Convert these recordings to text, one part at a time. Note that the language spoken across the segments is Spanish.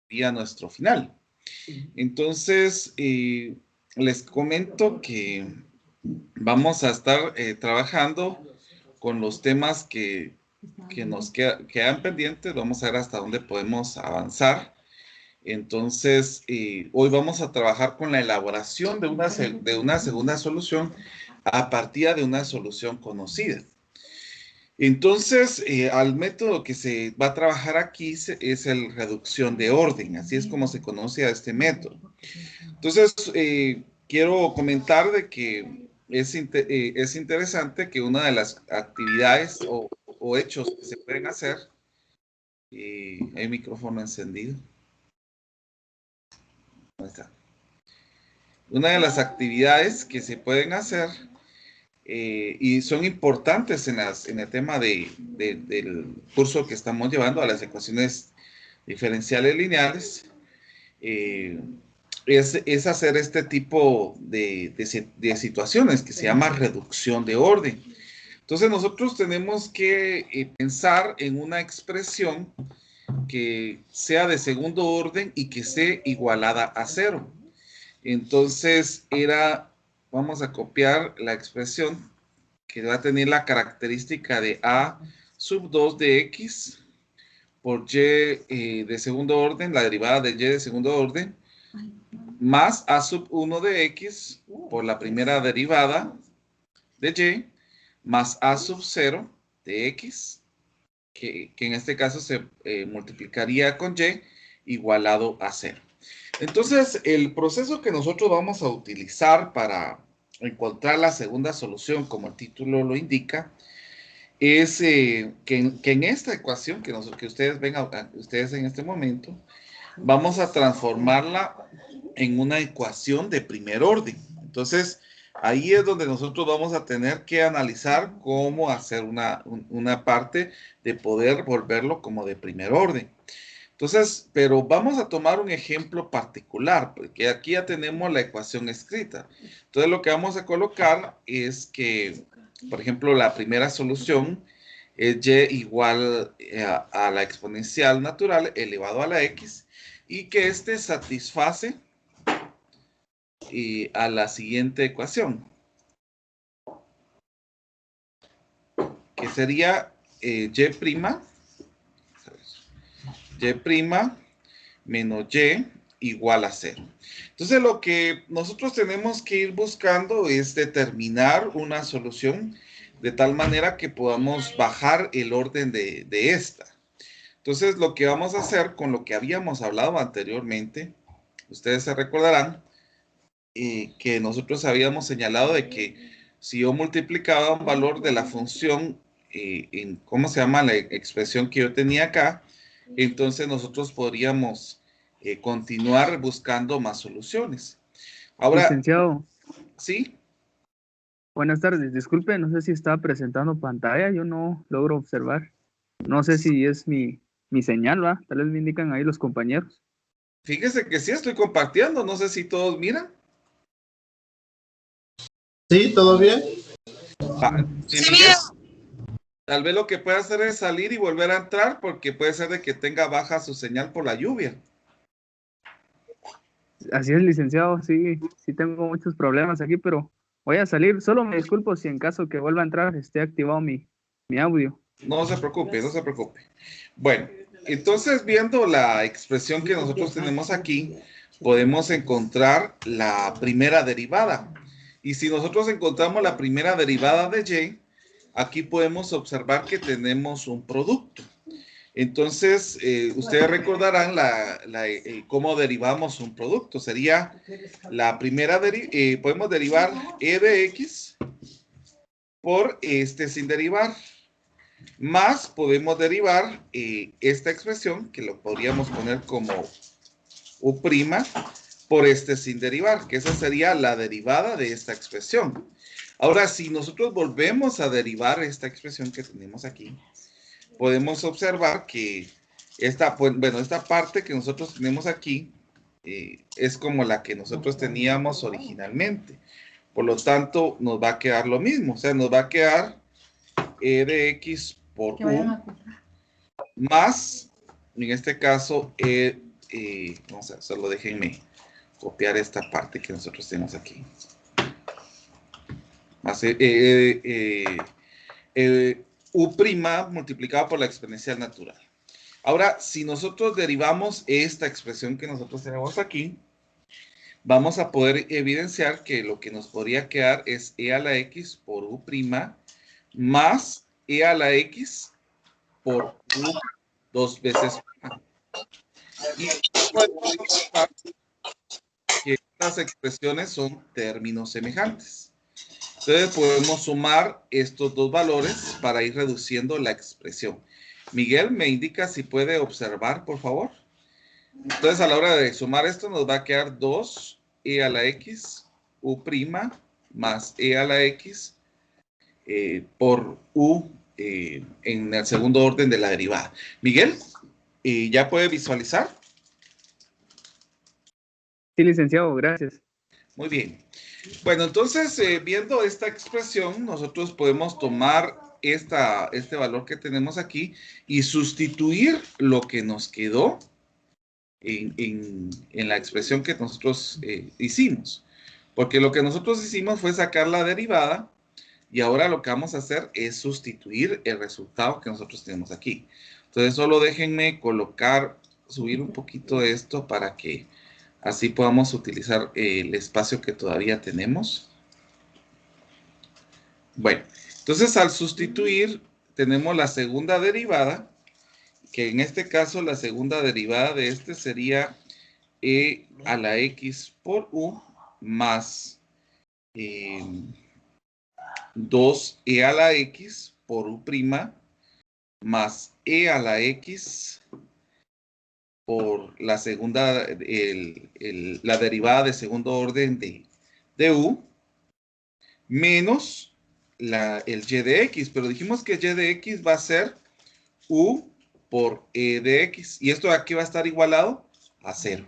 sería nuestro final. Entonces, les comento que vamos a estar trabajando con los temas que nos quedan pendientes. Vamos a ver hasta dónde podemos avanzar. Entonces, hoy vamos a trabajar con la elaboración de una segunda solución a partir de una solución conocida. Entonces, al método que se va a trabajar aquí es el reducción de orden. Así es como se conoce a este método. Entonces, quiero comentar de que es interesante que una de las actividades o hechos que se pueden hacer, hay micrófono encendido. Ahí está. Una de las actividades que se pueden hacer y son importantes en el tema del curso que estamos llevando a las ecuaciones diferenciales lineales, es hacer este tipo de situaciones que se llama reducción de orden. Entonces nosotros tenemos que pensar en una expresión que sea de segundo orden y que esté igualada a cero. Entonces vamos a copiar la expresión que va a tener la característica de a sub 2 de x por y de segundo orden, la derivada de y de segundo orden, más a sub 1 de x por la primera derivada de y, más a sub 0 de x, que en este caso se multiplicaría con y, igualado a 0. Entonces, el proceso que nosotros vamos a utilizar para encontrar la segunda solución, como el título lo indica, es que en esta ecuación que ustedes ven ustedes en este momento, vamos a transformarla en una ecuación de primer orden. Entonces, ahí es donde nosotros vamos a tener que analizar cómo hacer una parte de poder volverlo como de primer orden. Entonces, pero vamos a tomar un ejemplo particular, porque aquí ya tenemos la ecuación escrita. Entonces, lo que vamos a colocar es que, por ejemplo, la primera solución es y igual a la exponencial natural elevado a la x, y que este satisface a la siguiente ecuación, que sería y' menos y igual a 0. Entonces, lo que nosotros tenemos que ir buscando es determinar una solución de tal manera que podamos bajar el orden de esta. Entonces, lo que vamos a hacer con lo que habíamos hablado anteriormente, ustedes se recordarán que nosotros habíamos señalado de que si yo multiplicaba un valor de la función en, ¿cómo se llama? La expresión que yo tenía acá, entonces nosotros podríamos continuar buscando más soluciones. Ahora, Licenciado, ¿sí? buenas tardes. Disculpe, no sé si estaba presentando pantalla, yo no logro observar. No sé si es mi señal, ¿va? Tal vez me indican ahí los compañeros. Fíjese que sí estoy compartiendo, no sé si todos miran. Sí, ¿todo bien? Sí, Miguel, tal vez lo que puede hacer es salir y volver a entrar porque puede ser de que tenga baja su señal por la lluvia. Así es, licenciado, sí tengo muchos problemas aquí, pero voy a salir. Solo me disculpo si en caso que vuelva a entrar esté activado mi audio. No se preocupe, no se preocupe. Bueno, entonces viendo la expresión que nosotros tenemos aquí, podemos encontrar la primera derivada. Y si nosotros encontramos la primera derivada de y, aquí podemos observar que tenemos un producto. Entonces, ustedes recordarán cómo derivamos un producto. Sería la primera podemos derivar e de x por este sin derivar. Más podemos derivar esta expresión, que lo podríamos poner como u' por este sin derivar, que esa sería la derivada de esta expresión. Ahora, si nosotros volvemos a derivar esta expresión que tenemos aquí, podemos observar que esta parte que nosotros tenemos aquí es como la que nosotros teníamos originalmente. Por lo tanto, nos va a quedar lo mismo. O sea, nos va a quedar e de x por u más, en este caso, vamos a ver, solo déjenme copiar esta parte que nosotros tenemos aquí. Más U' multiplicado por la exponencial natural. Ahora, si nosotros derivamos esta expresión que nosotros tenemos aquí, vamos a poder evidenciar que lo que nos podría quedar es e a la x por U' más e a la x por U 2 veces prima. Y podemos observar que estas expresiones son términos semejantes. Entonces podemos sumar estos dos valores para ir reduciendo la expresión. Miguel, ¿me indica si puede observar, por favor? Entonces a la hora de sumar esto nos va a quedar 2e a la x U' más e a la x por U en el segundo orden de la derivada. Miguel, ¿ya puede visualizar? Sí, licenciado, gracias. Muy bien. Bueno, entonces, viendo esta expresión, nosotros podemos tomar este valor que tenemos aquí y sustituir lo que nos quedó en la expresión que nosotros hicimos. Porque lo que nosotros hicimos fue sacar la derivada y ahora lo que vamos a hacer es sustituir el resultado que nosotros tenemos aquí. Entonces, solo déjenme subir un poquito esto para que así podamos utilizar el espacio que todavía tenemos. Bueno, entonces al sustituir tenemos la segunda derivada, que en este caso la segunda derivada de este sería e a la x por u más 2e a la x por u' más e a la x por la segunda, la derivada de segundo orden de u, menos el y de x, pero dijimos que y de x va a ser u por e de x, y esto de aquí va a estar igualado a 0.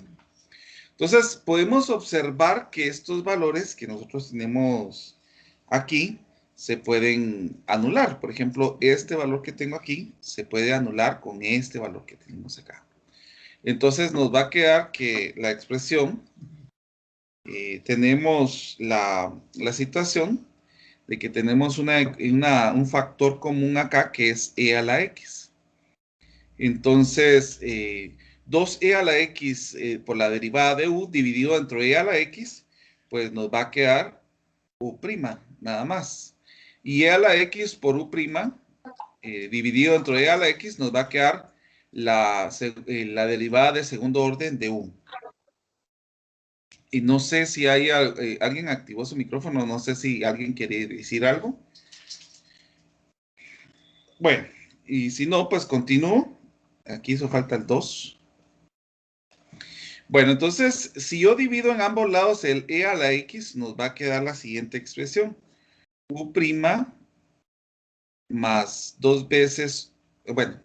Entonces, podemos observar que estos valores que nosotros tenemos aquí se pueden anular. Por ejemplo, este valor que tengo aquí se puede anular con este valor que tenemos acá. Entonces, nos va a quedar que la expresión, tenemos la situación de que tenemos un factor común acá que es e a la x. Entonces, 2e a la x por la derivada de u dividido entre e a la x, pues nos va a quedar u', nada más. Y e a la x por u', dividido entre e a la x, nos va a quedar la derivada de segundo orden de u. Y no sé si hay alguien activó su micrófono, no sé si alguien quiere decir algo. Bueno, y si no, pues continúo. Aquí hizo falta el 2. Bueno, entonces, si yo divido en ambos lados el e a la x, nos va a quedar la siguiente expresión. U' más 2 veces, bueno,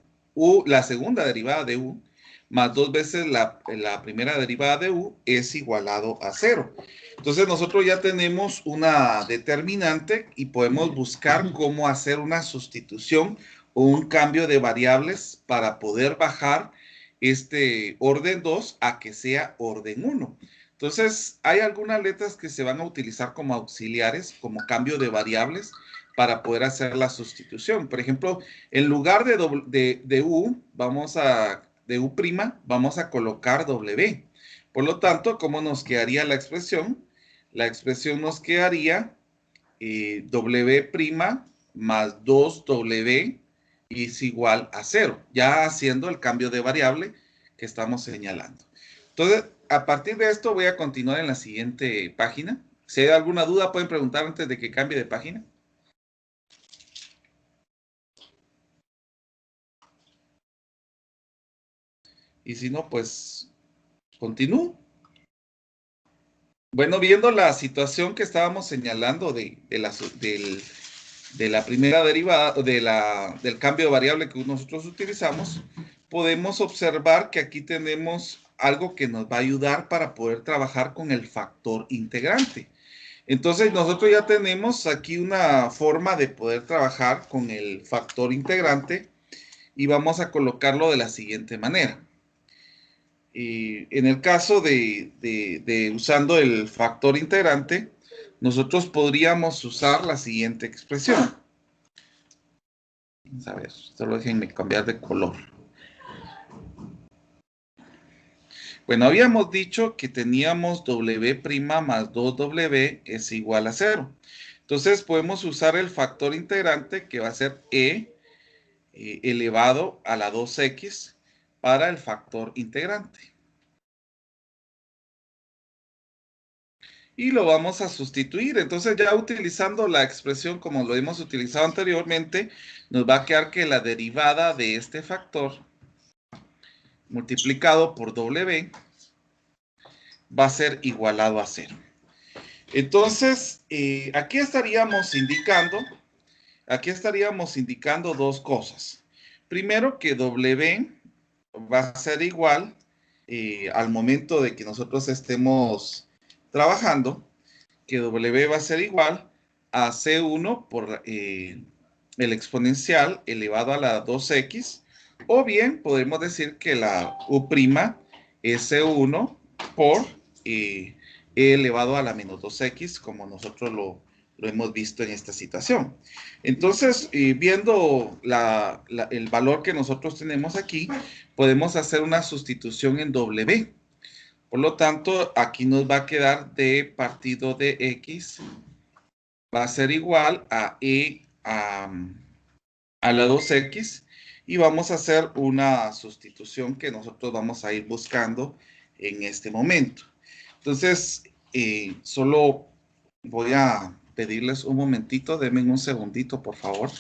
la segunda derivada de u, más 2 veces la primera derivada de u es igualado a 0. Entonces nosotros ya tenemos una determinante y podemos buscar cómo hacer una sustitución o un cambio de variables para poder bajar este orden 2 a que sea orden 1. Entonces hay algunas letras que se van a utilizar como auxiliares, como cambio de variables, para poder hacer la sustitución. Por ejemplo, en lugar de u, de u', vamos a colocar w. Por lo tanto, ¿cómo nos quedaría la expresión? La expresión nos quedaría w' más 2w es igual a 0, ya haciendo el cambio de variable que estamos señalando. Entonces, a partir de esto voy a continuar en la siguiente página. Si hay alguna duda, pueden preguntar antes de que cambie de página. Y si no, pues continúo. Bueno, viendo la situación que estábamos señalando de la primera derivada, del cambio de variable que nosotros utilizamos, podemos observar que aquí tenemos algo que nos va a ayudar para poder trabajar con el factor integrante. Entonces, nosotros ya tenemos aquí una forma de poder trabajar con el factor integrante y vamos a colocarlo de la siguiente manera. en el caso de usando el factor integrante, nosotros podríamos usar la siguiente expresión. Vamos a ver, solo déjenme cambiar de color. Bueno, habíamos dicho que teníamos W' más 2W es igual a 0. Entonces podemos usar el factor integrante que va a ser elevado a la 2x para el factor integrante. Y lo vamos a sustituir. Entonces ya utilizando la expresión como lo hemos utilizado anteriormente, nos va a quedar que la derivada de este factor multiplicado por W va a ser igualado a 0. Entonces, aquí estaríamos indicando dos cosas. Primero, que W va a ser igual al momento de que nosotros estemos trabajando, que W va a ser igual a C1 por el exponencial elevado a la 2x, o bien podemos decir que la U' es C1 por E elevado a la menos 2x, como nosotros lo hemos visto en esta situación. Entonces, viendo el valor que nosotros tenemos aquí, podemos hacer una sustitución en W. Por lo tanto, aquí nos va a quedar d partido de x va a ser igual a e a la 2x, y vamos a hacer una sustitución que nosotros vamos a ir buscando en este momento. Entonces, solo voy a pedirles un momentito, denme un segundito, por favor.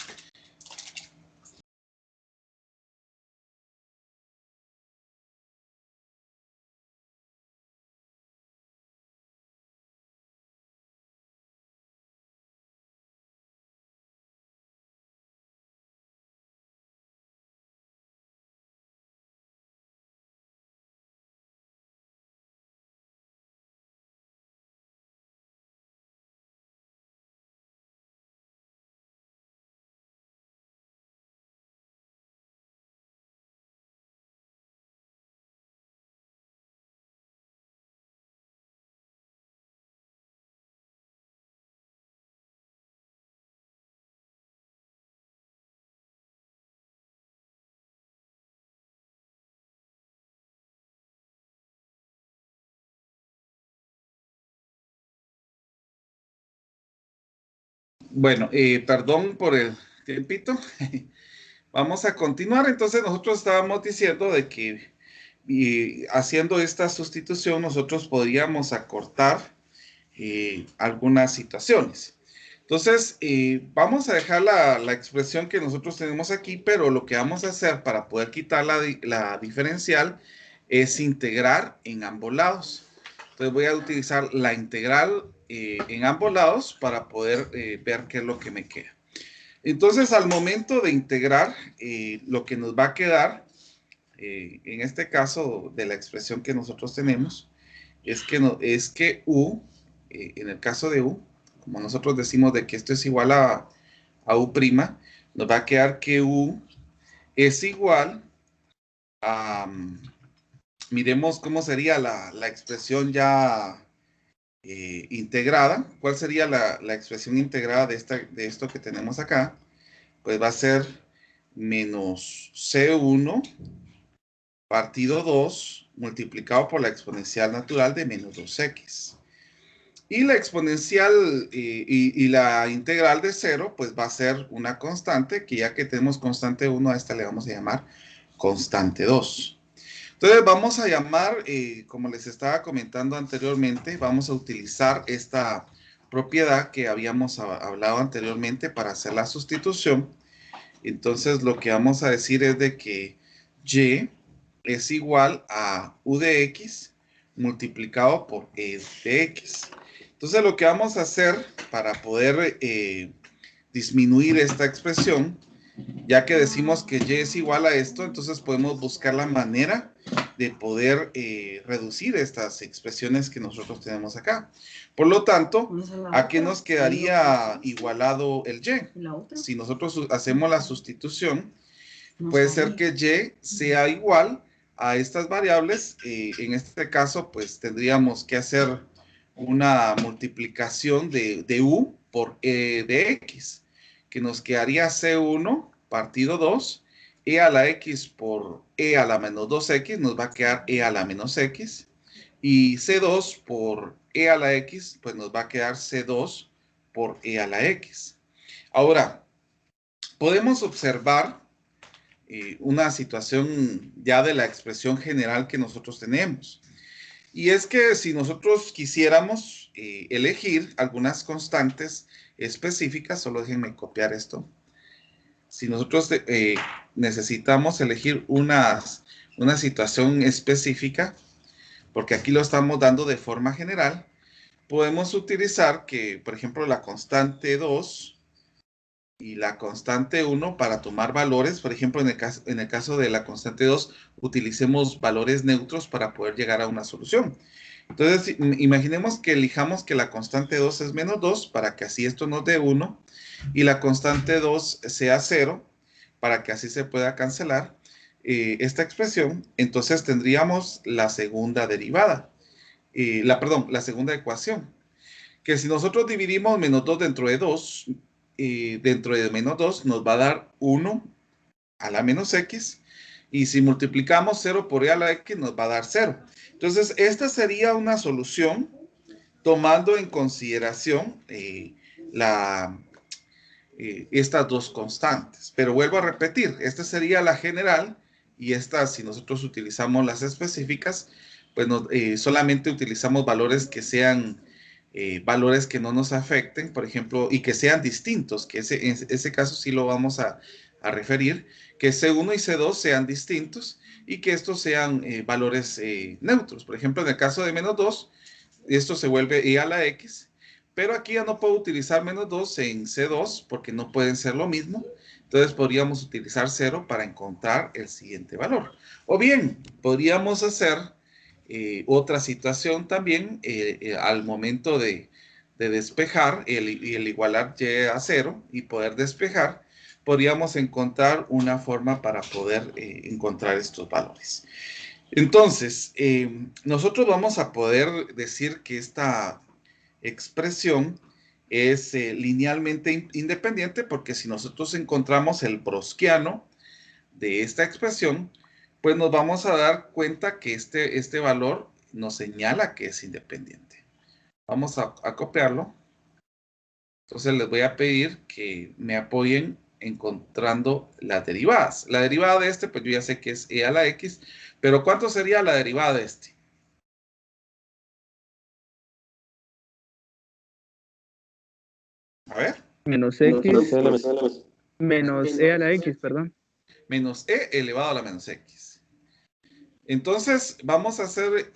Bueno, perdón por el tiempito. Vamos a continuar. Entonces, nosotros estábamos diciendo de que haciendo esta sustitución, nosotros podríamos acortar algunas situaciones. Entonces, vamos a dejar la expresión que nosotros tenemos aquí, pero lo que vamos a hacer para poder quitar la diferencial es integrar en ambos lados. Entonces, voy a utilizar la integral en ambos lados para poder ver qué es lo que me queda. Entonces, al momento de integrar, lo que nos va a quedar, en este caso de la expresión que nosotros tenemos, es que U, en el caso de U, como nosotros decimos de que esto es igual a U', nos va a quedar que U es igual a, miremos cómo sería la expresión ya integrada. ¿Cuál sería la expresión integrada de esto que tenemos acá? Pues va a ser menos C1 partido 2 multiplicado por la exponencial natural de menos 2x. Y la exponencial y la integral de 0, pues va a ser una constante, que ya que tenemos constante 1, a esta le vamos a llamar constante 2. Entonces vamos a llamar, como les estaba comentando anteriormente, vamos a utilizar esta propiedad que habíamos hablado anteriormente para hacer la sustitución. Entonces lo que vamos a decir es de que y es igual a u de x multiplicado por e de x. Entonces lo que vamos a hacer para poder disminuir esta expresión, ya que decimos que y es igual a esto, entonces podemos buscar la manera de poder reducir estas expresiones que nosotros tenemos acá. Por lo tanto, ¿a qué nos quedaría igualado el y? Si nosotros hacemos la sustitución, puede ser que y sea igual a estas variables, en este caso, pues tendríamos que hacer una multiplicación de u por e de x, que nos quedaría c1 partido 2, e a la x por e a la menos 2x, nos va a quedar e a la menos x, y c2 por e a la x, pues nos va a quedar c2 por e a la x. Ahora, podemos observar una situación ya de la expresión general que nosotros tenemos. Y es que si nosotros quisiéramos elegir algunas constantes específicas, solo déjenme copiar esto. Si nosotros necesitamos elegir una situación específica, porque aquí lo estamos dando de forma general, podemos utilizar que, por ejemplo, la constante 2 y la constante 1 para tomar valores. Por ejemplo, en el caso de la constante 2, utilicemos valores neutros para poder llegar a una solución. Entonces, imaginemos que elijamos que la constante 2 es menos 2 para que así esto nos dé 1 y la constante 2 sea 0 para que así se pueda cancelar esta expresión. Entonces tendríamos la segunda derivada, la segunda ecuación, que si nosotros dividimos menos 2 dentro de 2, dentro de menos 2 nos va a dar 1 a la menos x, y si multiplicamos 0 por e a la x nos va a dar 0. Entonces, esta sería una solución tomando en consideración estas dos constantes. Pero vuelvo a repetir, esta sería la general y esta, si nosotros utilizamos las específicas, pues solamente utilizamos valores que sean valores que no nos afecten, por ejemplo, y que sean distintos, que en ese caso sí lo vamos a referir, que C1 y C2 sean distintos y que estos sean valores neutros. Por ejemplo, en el caso de menos 2, esto se vuelve e a la x, pero aquí ya no puedo utilizar menos 2 en C2 porque no pueden ser lo mismo. Entonces podríamos utilizar 0 para encontrar el siguiente valor. O bien, podríamos hacer otra situación también al momento de despejar el igualar y a 0 y poder despejar, podríamos encontrar una forma para poder encontrar estos valores. Entonces, nosotros vamos a poder decir que esta expresión es linealmente independiente, porque si nosotros encontramos el browskiano de esta expresión, pues nos vamos a dar cuenta que este valor nos señala que es independiente. Vamos a copiarlo. Entonces les voy a pedir que me apoyen encontrando las derivadas. La derivada de este, pues yo ya sé que es e a la x, pero ¿cuánto sería la derivada de este? A ver. Menos x menos e a la x, perdón. Menos e elevado a la menos x. Entonces, vamos a hacer,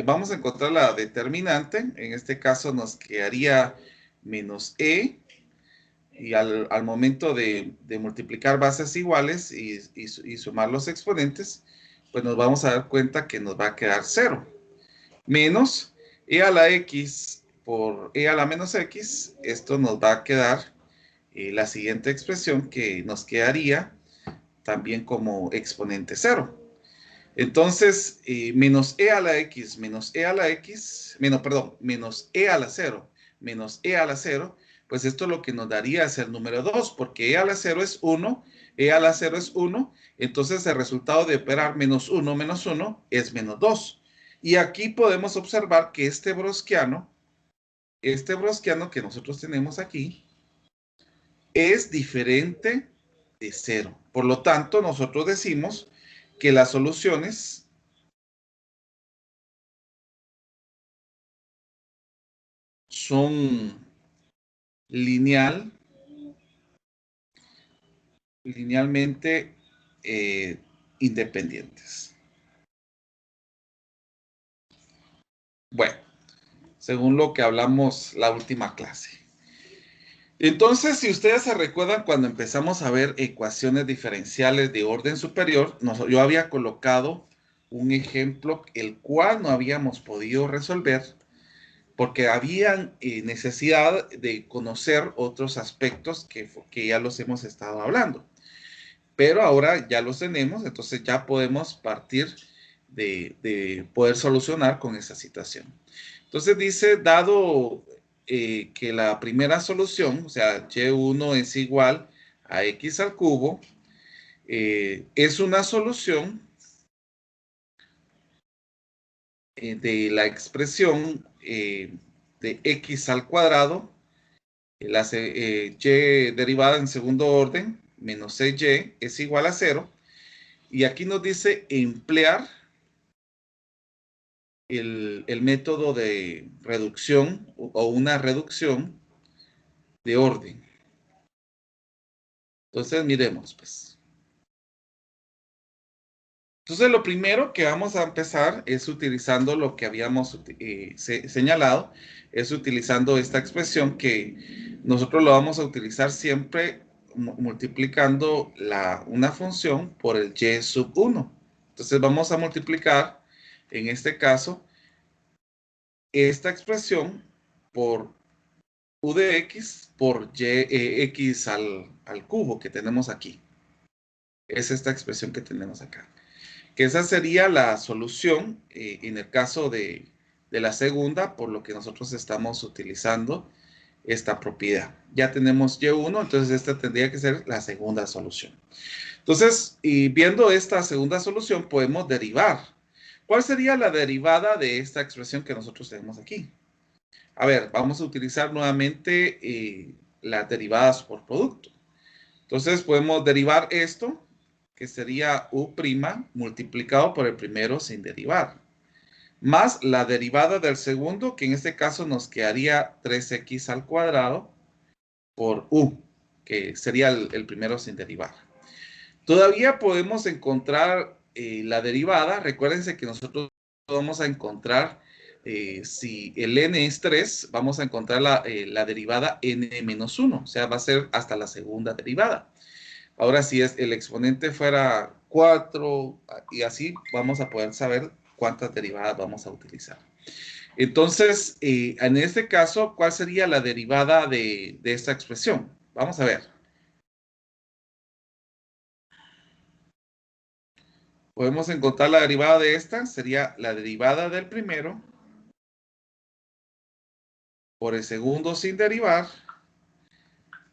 vamos a encontrar la determinante. En este caso nos quedaría menos e, y al momento de multiplicar bases iguales y sumar los exponentes, pues nos vamos a dar cuenta que nos va a quedar 0. Menos e a la x por e a la menos x, esto nos va a quedar la siguiente expresión, que nos quedaría también como exponente 0. Entonces, menos e a la x menos e a la x, menos e a la 0 menos e a la 0, pues esto lo que nos daría es el número 2, porque e a la 0 es 1, e a la 0 es 1, entonces el resultado de operar menos 1 es menos 2. Y aquí podemos observar que este browskiano que nosotros tenemos aquí, es diferente de 0. Por lo tanto, nosotros decimos que las soluciones son linealmente independientes. Bueno, según lo que hablamos la última clase. Entonces, si ustedes se recuerdan cuando empezamos a ver ecuaciones diferenciales de orden superior, yo había colocado un ejemplo el cual no habíamos podido resolver porque había necesidad de conocer otros aspectos que ya los hemos estado hablando. pero ahora ya los tenemos, entonces ya podemos partir de poder solucionar con esa situación. Entonces dice, dado que la primera solución, o sea, y1 es igual a x al cubo, es una solución de la expresión de x al cuadrado, y derivada en segundo orden, menos y es igual a 0. Y aquí nos dice emplear el método de reducción o una reducción de orden. Entonces, miremos, pues. Entonces, lo primero que vamos a empezar es utilizando lo que habíamos señalado, es utilizando esta expresión que nosotros lo vamos a utilizar siempre multiplicando una función por el y sub 1. Entonces, vamos a multiplicar, en este caso, esta expresión por u de x por x al cubo que tenemos aquí. Es esta expresión que tenemos acá. Que esa sería la solución en el caso de la segunda, por lo que nosotros estamos utilizando esta propiedad. Ya tenemos y1, entonces esta tendría que ser la segunda solución. Entonces, y viendo esta segunda solución, podemos derivar. ¿Cuál sería la derivada de esta expresión que nosotros tenemos aquí? A ver, vamos a utilizar nuevamente las derivadas por producto. Entonces podemos derivar esto, que sería u' multiplicado por el primero sin derivar, más la derivada del segundo, que en este caso nos quedaría 3x al cuadrado por u, que sería el primero sin derivar. Todavía podemos encontrar la derivada. Recuérdense que nosotros vamos a encontrar, si el n es 3, vamos a encontrar la derivada n-1, o sea, va a ser hasta la segunda derivada. Ahora, si el exponente fuera 4 y así, vamos a poder saber cuántas derivadas vamos a utilizar. Entonces, en este caso, ¿cuál sería la derivada de esta expresión? Vamos a ver. Podemos encontrar la derivada de esta, sería la derivada del primero por el segundo sin derivar,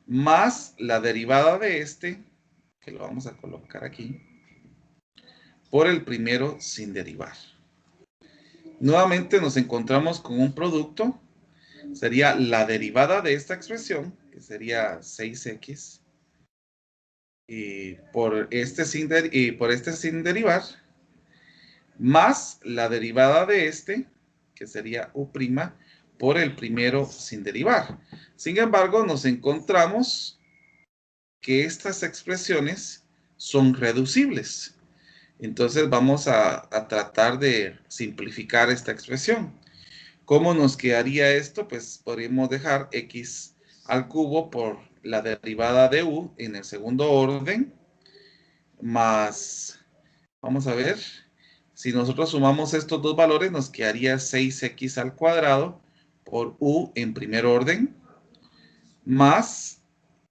más la derivada de este, que lo vamos a colocar aquí, por el primero sin derivar. Nuevamente nos encontramos con un producto, sería la derivada de esta expresión, que sería 6x, por este sin derivar, más la derivada de este, que sería u' por el primero sin derivar. Sin embargo, nos encontramos que estas expresiones son reducibles. Entonces vamos a tratar de simplificar esta expresión. ¿Cómo nos quedaría esto? Pues podríamos dejar x al cubo por la derivada de u en el segundo orden, más, vamos a ver, si nosotros sumamos estos dos valores, nos quedaría 6x al cuadrado por u en primer orden, más,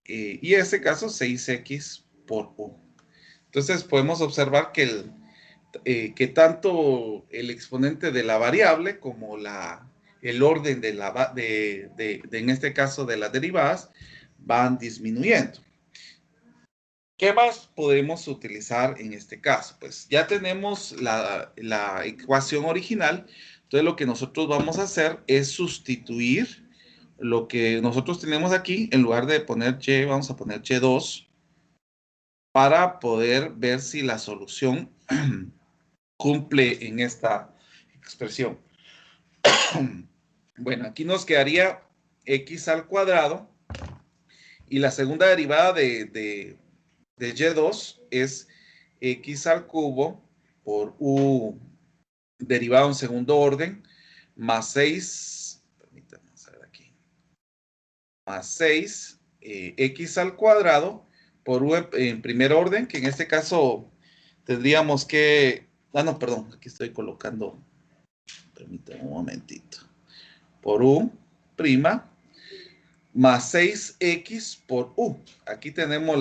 y en este caso, 6x por u. Entonces, podemos observar que, que tanto el exponente de la variable como el orden en este caso, de las derivadas, van disminuyendo. ¿Qué más podemos utilizar en este caso? Pues ya tenemos la ecuación original. Entonces lo que nosotros vamos a hacer es sustituir lo que nosotros tenemos aquí. En lugar de poner y, vamos a poner y2 para poder ver si la solución cumple en esta expresión. Bueno, aquí nos quedaría x al cuadrado y la segunda derivada de y2 es x al cubo por u derivado en segundo orden más 6, permítanme ver aquí, más 6 x al cuadrado por u en primer orden, que en este caso tendríamos que, no, perdón, aquí estoy colocando, permítanme un momentito, por u prima más 6x por u. Aquí tenemos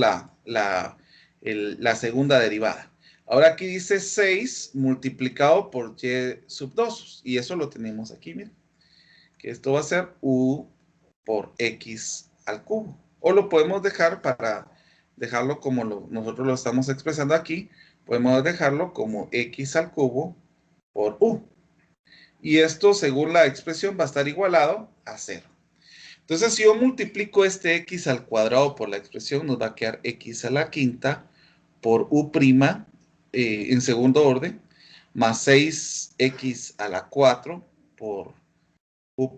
la segunda derivada. Ahora aquí dice 6 multiplicado por y sub 2. Y eso lo tenemos aquí, miren. Que esto va a ser u por x al cubo. O lo podemos dejar para dejarlo como nosotros lo estamos expresando aquí. Podemos dejarlo como x al cubo por u. Y esto, según la expresión, va a estar igualado a 0. Entonces, si yo multiplico este x al cuadrado por la expresión, nos va a quedar x a la quinta por u' en segundo orden, más 6x a la 4 por u'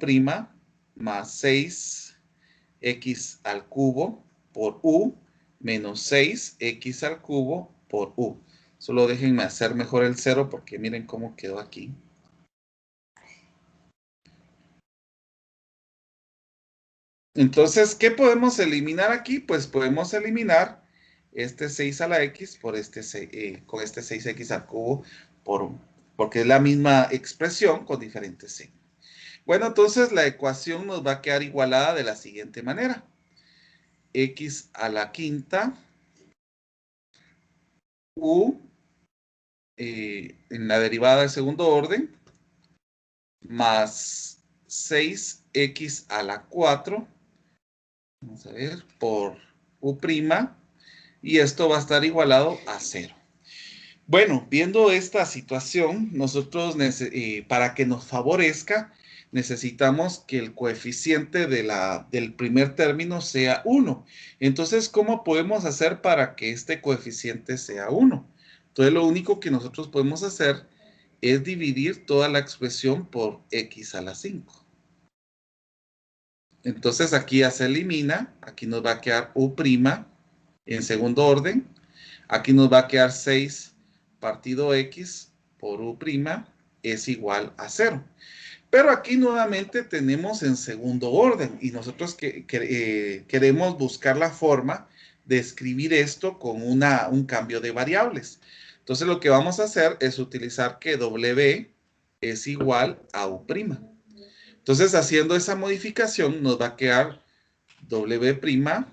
más 6x al cubo por u menos 6x al cubo por u. Solo déjenme hacer mejor el 0 porque miren cómo quedó aquí. Entonces, ¿qué podemos eliminar aquí? Pues podemos eliminar este 6 a la x por con este 6x al cubo porque es la misma expresión con diferentes signos. Bueno, entonces la ecuación nos va a quedar igualada de la siguiente manera. X a la quinta u en la derivada de segundo orden más 6x a la 4, vamos a ver, por u', y esto va a estar igualado a 0. Bueno, viendo esta situación, nosotros para que nos favorezca, necesitamos que el coeficiente del primer término sea 1. Entonces, ¿cómo podemos hacer para que este coeficiente sea 1? Entonces, lo único que nosotros podemos hacer es dividir toda la expresión por x a la 5. Entonces, aquí ya se elimina. Aquí nos va a quedar u' en segundo orden. Aquí nos va a quedar 6 partido x por u' es igual a 0. Pero aquí nuevamente tenemos en segundo orden y nosotros queremos buscar la forma de escribir esto con un cambio de variables. Entonces lo que vamos a hacer es utilizar que w es igual a u'. Entonces haciendo esa modificación nos va a quedar w'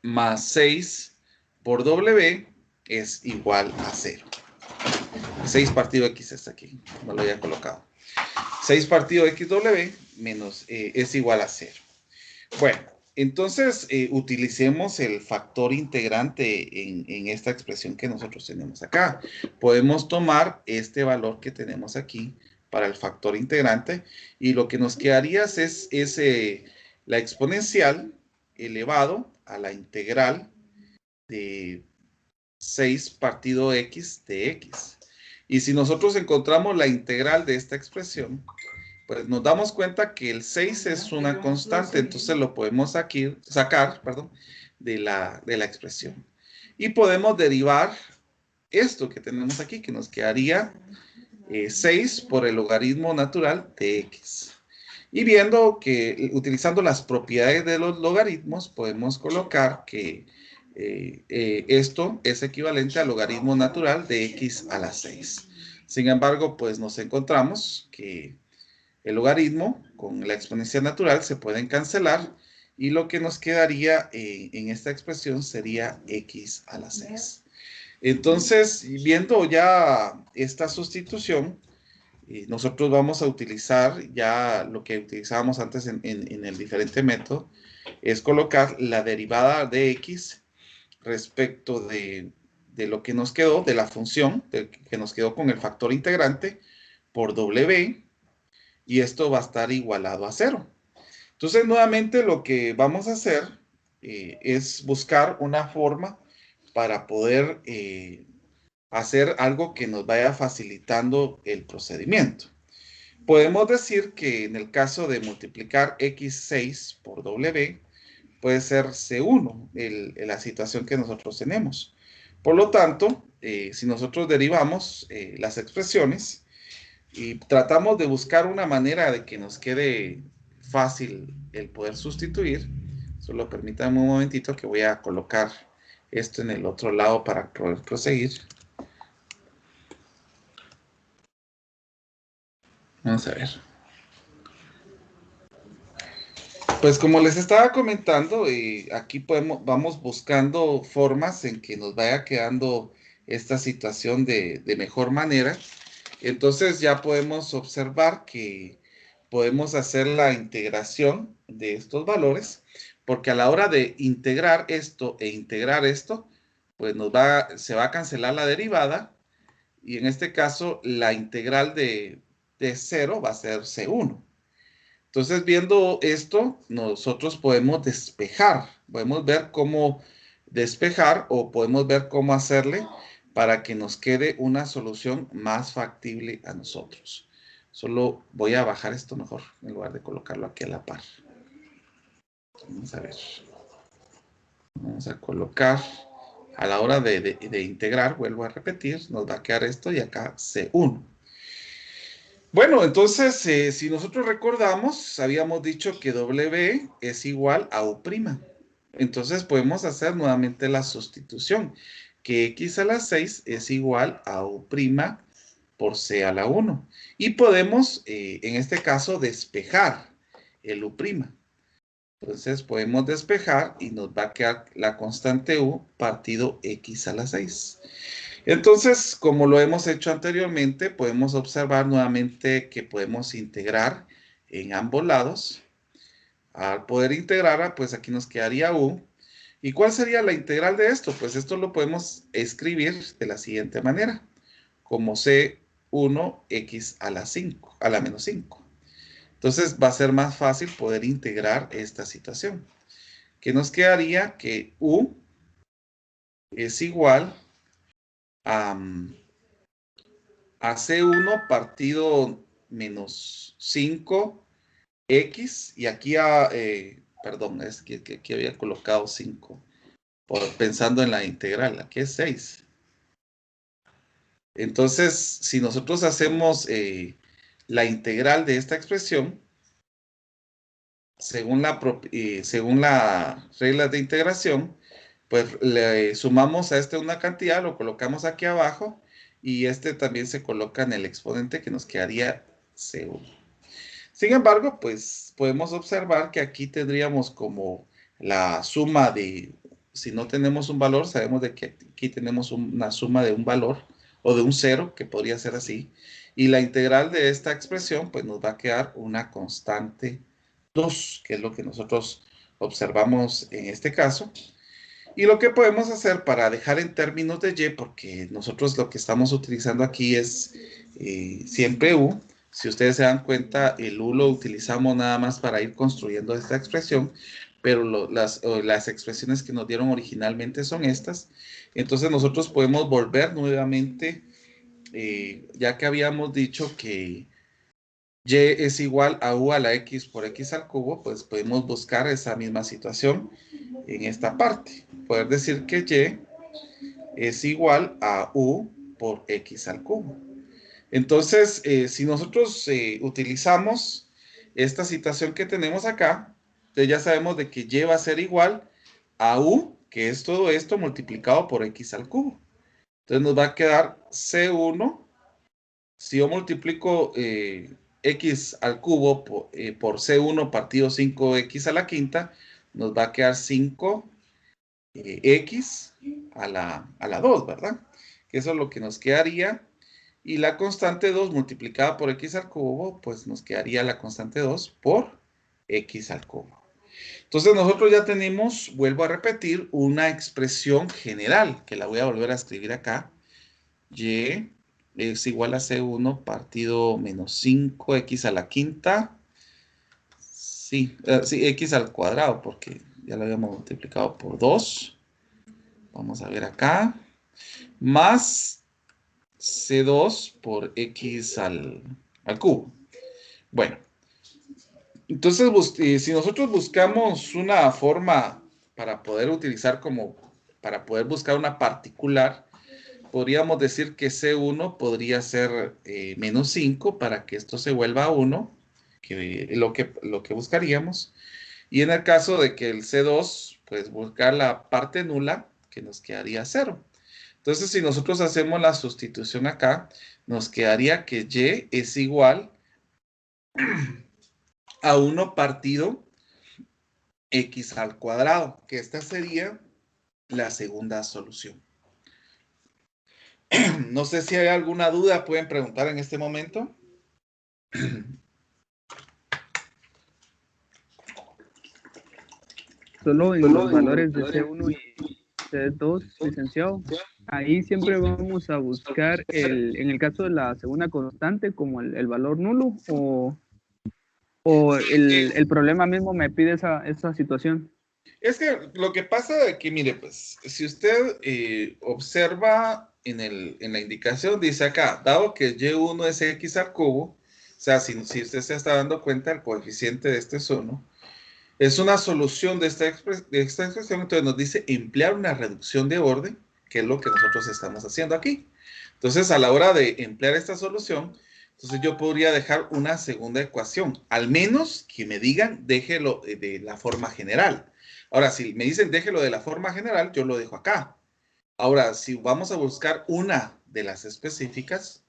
más 6 por w es igual a 0. 6 partido x está aquí, no lo había colocado. 6 partido xw menos es igual a 0. Bueno, entonces utilicemos el factor integrante en esta expresión que nosotros tenemos acá. Podemos tomar este valor que tenemos aquí para el factor integrante y lo que nos quedaría es la exponencial elevado a la integral de 6 partido x de x. Y si nosotros encontramos la integral de esta expresión, pues nos damos cuenta que el 6 es una constante, entonces lo podemos sacar de la expresión. Y podemos derivar esto que tenemos aquí, que nos quedaría 6 por el logaritmo natural de x. Y viendo que utilizando las propiedades de los logaritmos, podemos colocar que esto es equivalente al logaritmo natural de x a la 6. Sin embargo, pues nos encontramos que el logaritmo con la exponencial natural se pueden cancelar y lo que nos quedaría en esta expresión sería x a la 6. Entonces, viendo ya esta sustitución, nosotros vamos a utilizar ya lo que utilizábamos antes en el diferente método, es colocar la derivada de x respecto de lo que nos quedó, de la función que nos quedó con el factor integrante por w, y esto va a estar igualado a 0. Entonces, nuevamente lo que vamos a hacer es buscar una forma para poder hacer algo que nos vaya facilitando el procedimiento. Podemos decir que en el caso de multiplicar x6 por w, puede ser C1, la situación que nosotros tenemos. Por lo tanto, si nosotros derivamos las expresiones y tratamos de buscar una manera de que nos quede fácil el poder sustituir, solo permítanme un momentito que voy a colocar esto en el otro lado para poder proseguir. Vamos a ver. Pues como les estaba comentando, aquí vamos buscando formas en que nos vaya quedando esta situación de mejor manera. Entonces ya podemos observar que podemos hacer la integración de estos valores, porque a la hora de integrar esto e integrar esto, pues se va a cancelar la derivada, y en este caso la integral de 0 va a ser C1. Entonces, viendo esto, nosotros podemos despejar, podemos ver cómo despejar o podemos ver cómo hacerle para que nos quede una solución más factible a nosotros. Solo voy a bajar esto mejor en lugar de colocarlo aquí a la par. Vamos a ver. Vamos a colocar a la hora de integrar, vuelvo a repetir, nos va a quedar esto y acá C1. Bueno, entonces, si nosotros recordamos, habíamos dicho que W es igual a U'. Entonces, podemos hacer nuevamente la sustitución, que X a la 6 es igual a U' por C a la 1. Y podemos, en este caso, despejar el U'. Entonces, podemos despejar y nos va a quedar la constante U partido X a la 6. Entonces, como lo hemos hecho anteriormente, podemos observar nuevamente que podemos integrar en ambos lados. Al poder integrar, pues aquí nos quedaría U. ¿Y cuál sería la integral de esto? Pues esto lo podemos escribir de la siguiente manera, como C1x a la 5, a la menos 5. Entonces va a ser más fácil poder integrar esta situación. Que nos quedaría que U es igual a C1 partido menos 5x, y aquí, perdón, es que aquí había colocado 5, pensando en la integral, aquí es 6. Entonces, si nosotros hacemos la integral de esta expresión, según la regla de integración, pues le sumamos a este una cantidad, lo colocamos aquí abajo, y este también se coloca en el exponente que nos quedaría C1. Sin embargo, pues podemos observar que aquí tendríamos como la suma de, si no tenemos un valor, sabemos de que aquí tenemos una suma de un valor o de un cero, que podría ser así. Y la integral de esta expresión, pues nos va a quedar una constante 2, que es lo que nosotros observamos en este caso. Y lo que podemos hacer para dejar en términos de y, porque nosotros lo que estamos utilizando aquí es siempre u. Si ustedes se dan cuenta, el u lo utilizamos nada más para ir construyendo esta expresión, pero las expresiones que nos dieron originalmente son estas. Entonces nosotros podemos volver nuevamente, ya que habíamos dicho que y es igual a u a la x por x al cubo, pues podemos buscar esa misma situación en esta parte. Poder decir que y es igual a u por x al cubo. Entonces, si nosotros utilizamos esta situación que tenemos acá, entonces ya sabemos de que y va a ser igual a u, que es todo esto multiplicado por x al cubo. Entonces nos va a quedar C1. Si yo multiplico x al cubo por C1 partido 5x a la quinta, nos va a quedar 5 x a la 2, ¿verdad? Que eso es lo que nos quedaría. Y la constante 2 multiplicada por x al cubo, pues nos quedaría la constante 2 por x al cubo. Entonces nosotros ya tenemos, vuelvo a repetir, una expresión general, que la voy a volver a escribir acá. Y es igual a C1 partido menos 5x a la quinta. Sí, sí, x al cuadrado, porque ya lo habíamos multiplicado por 2. Vamos a ver acá. Más C2 por x al cubo. Bueno, entonces si nosotros buscamos una forma para poder utilizar para poder buscar una particular, podríamos decir que C1 podría ser menos 5 para que esto se vuelva a 1, que es lo que buscaríamos. Y en el caso de que el C2, pues buscar la parte nula, que nos quedaría 0. Entonces, si nosotros hacemos la sustitución acá, nos quedaría que y es igual a 1 partido x al cuadrado, que esta sería la segunda solución. No sé si hay alguna duda, pueden preguntar en este momento. Solo en los valores de C1 y C2, licenciado. Ahí siempre vamos a buscar, en el caso de la segunda constante, como el valor nulo, o el problema mismo me pide esa situación. Es que lo que pasa es que, mire, pues, si usted observa en la indicación, dice acá, dado que y1 es x al cubo, o sea, si usted se está dando cuenta, el coeficiente de este es 1, es una solución de esta expresión, entonces nos dice emplear una reducción de orden, que es lo que nosotros estamos haciendo aquí. Entonces, a la hora de emplear esta solución, entonces yo podría dejar una segunda ecuación, al menos que me digan déjelo de la forma general. Ahora, si me dicen déjelo de la forma general, yo lo dejo acá. Ahora, si vamos a buscar una de las específicas,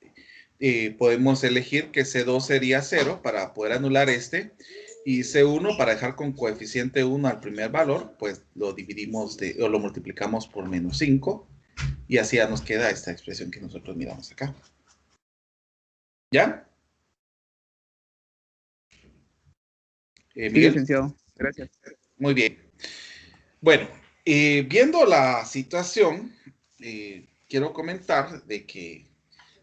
podemos elegir que C2 sería 0 para poder anular este, y C1 para dejar con coeficiente 1 al primer valor, pues lo dividimos o lo multiplicamos por menos 5, y así ya nos queda esta expresión que nosotros miramos acá. ¿Ya? Sí, Miguel. licenciado. Gracias. Muy bien. Bueno, viendo la situación, quiero comentar de que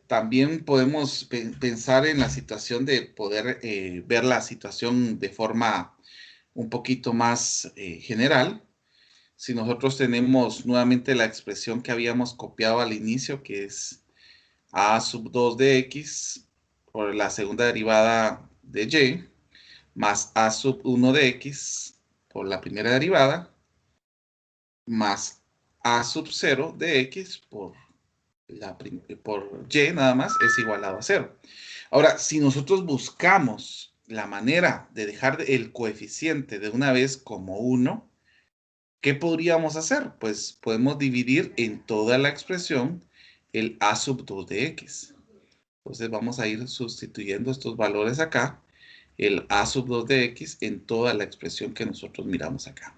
también podemos pensar en la situación de poder ver la situación de forma un poquito más general. Si nosotros tenemos nuevamente la expresión que habíamos copiado al inicio, que es a sub 2 de x por la segunda derivada de y, más a sub 1 de x por la primera derivada, más a sub 0 de x por y nada más, es igualado a 0. Ahora, si nosotros buscamos la manera de dejar el coeficiente de una vez como 1, ¿qué podríamos hacer? Pues podemos dividir en toda la expresión el a sub 2 de x. Entonces vamos a ir sustituyendo estos valores acá, el a sub 2 de x en toda la expresión que nosotros miramos acá.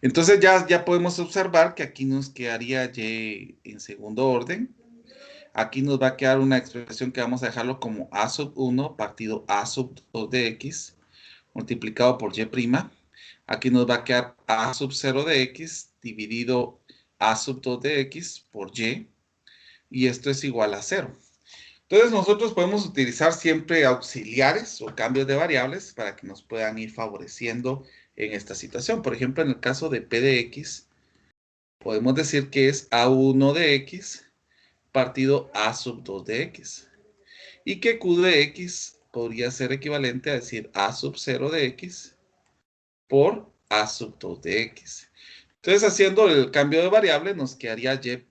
Entonces ya podemos observar que aquí nos quedaría y en segundo orden. Aquí nos va a quedar una expresión que vamos a dejarlo como a sub 1 partido a sub 2 de x multiplicado por y'. Aquí nos va a quedar a sub 0 de x dividido a sub 2 de x por y. Y esto es igual a 0. Entonces nosotros podemos utilizar siempre auxiliares o cambios de variables para que nos puedan ir favoreciendo en esta situación. Por ejemplo, en el caso de p de x, podemos decir que es a1 de x partido a sub 2 de x. Y que q de x podría ser equivalente a decir a sub 0 de x por a sub 2 de x. Entonces, haciendo el cambio de variable, nos quedaría y'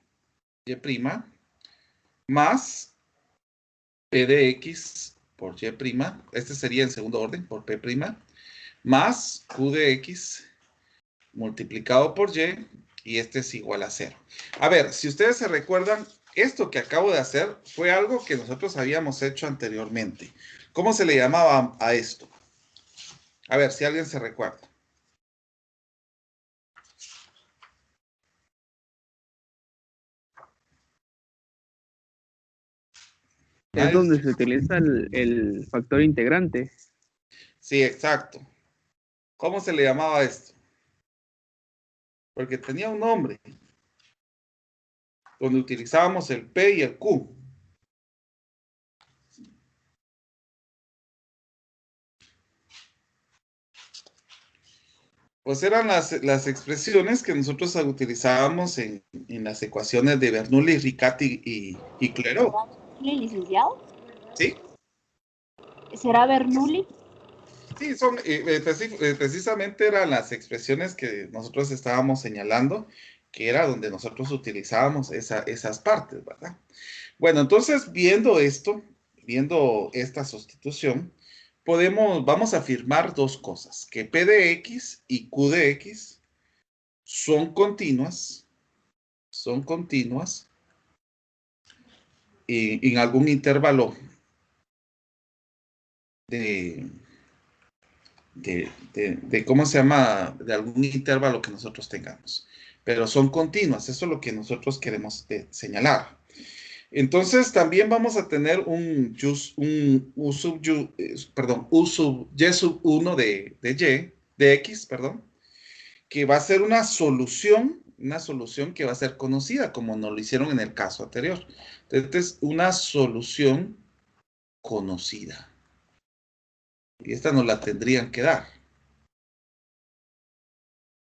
más p de x por y'. Este sería en segundo orden por p', más q de x multiplicado por y este es igual a 0. A ver, si ustedes se recuerdan, esto que acabo de hacer fue algo que nosotros habíamos hecho anteriormente. ¿Cómo se le llamaba a esto? A ver, si alguien se recuerda. Es ¿Nadie? donde se utiliza el factor integrante. Sí, exacto. ¿Cómo se le llamaba esto? Porque tenía un nombre, donde utilizábamos el P y el Q. Pues eran las expresiones que nosotros utilizábamos en las ecuaciones de Bernoulli, Riccati y Clairaut. ¿Bernoulli, licenciado? ¿Sí? ¿Será Bernoulli? Sí, son, precisamente eran las expresiones que nosotros estábamos señalando, que era donde nosotros utilizábamos esas partes, ¿verdad? Bueno, entonces viendo esto, viendo esta sustitución, vamos a afirmar dos cosas, que P de X y Q de X son continuas en algún intervalo de ¿cómo se llama? De algún intervalo que nosotros tengamos. Pero son continuas, eso es lo que nosotros queremos señalar. Entonces también vamos a tener U sub Y sub 1 de X, perdón, que va a ser una solución que va a ser conocida, como nos lo hicieron en el caso anterior. Entonces, una solución conocida. Y esta nos la tendrían que dar.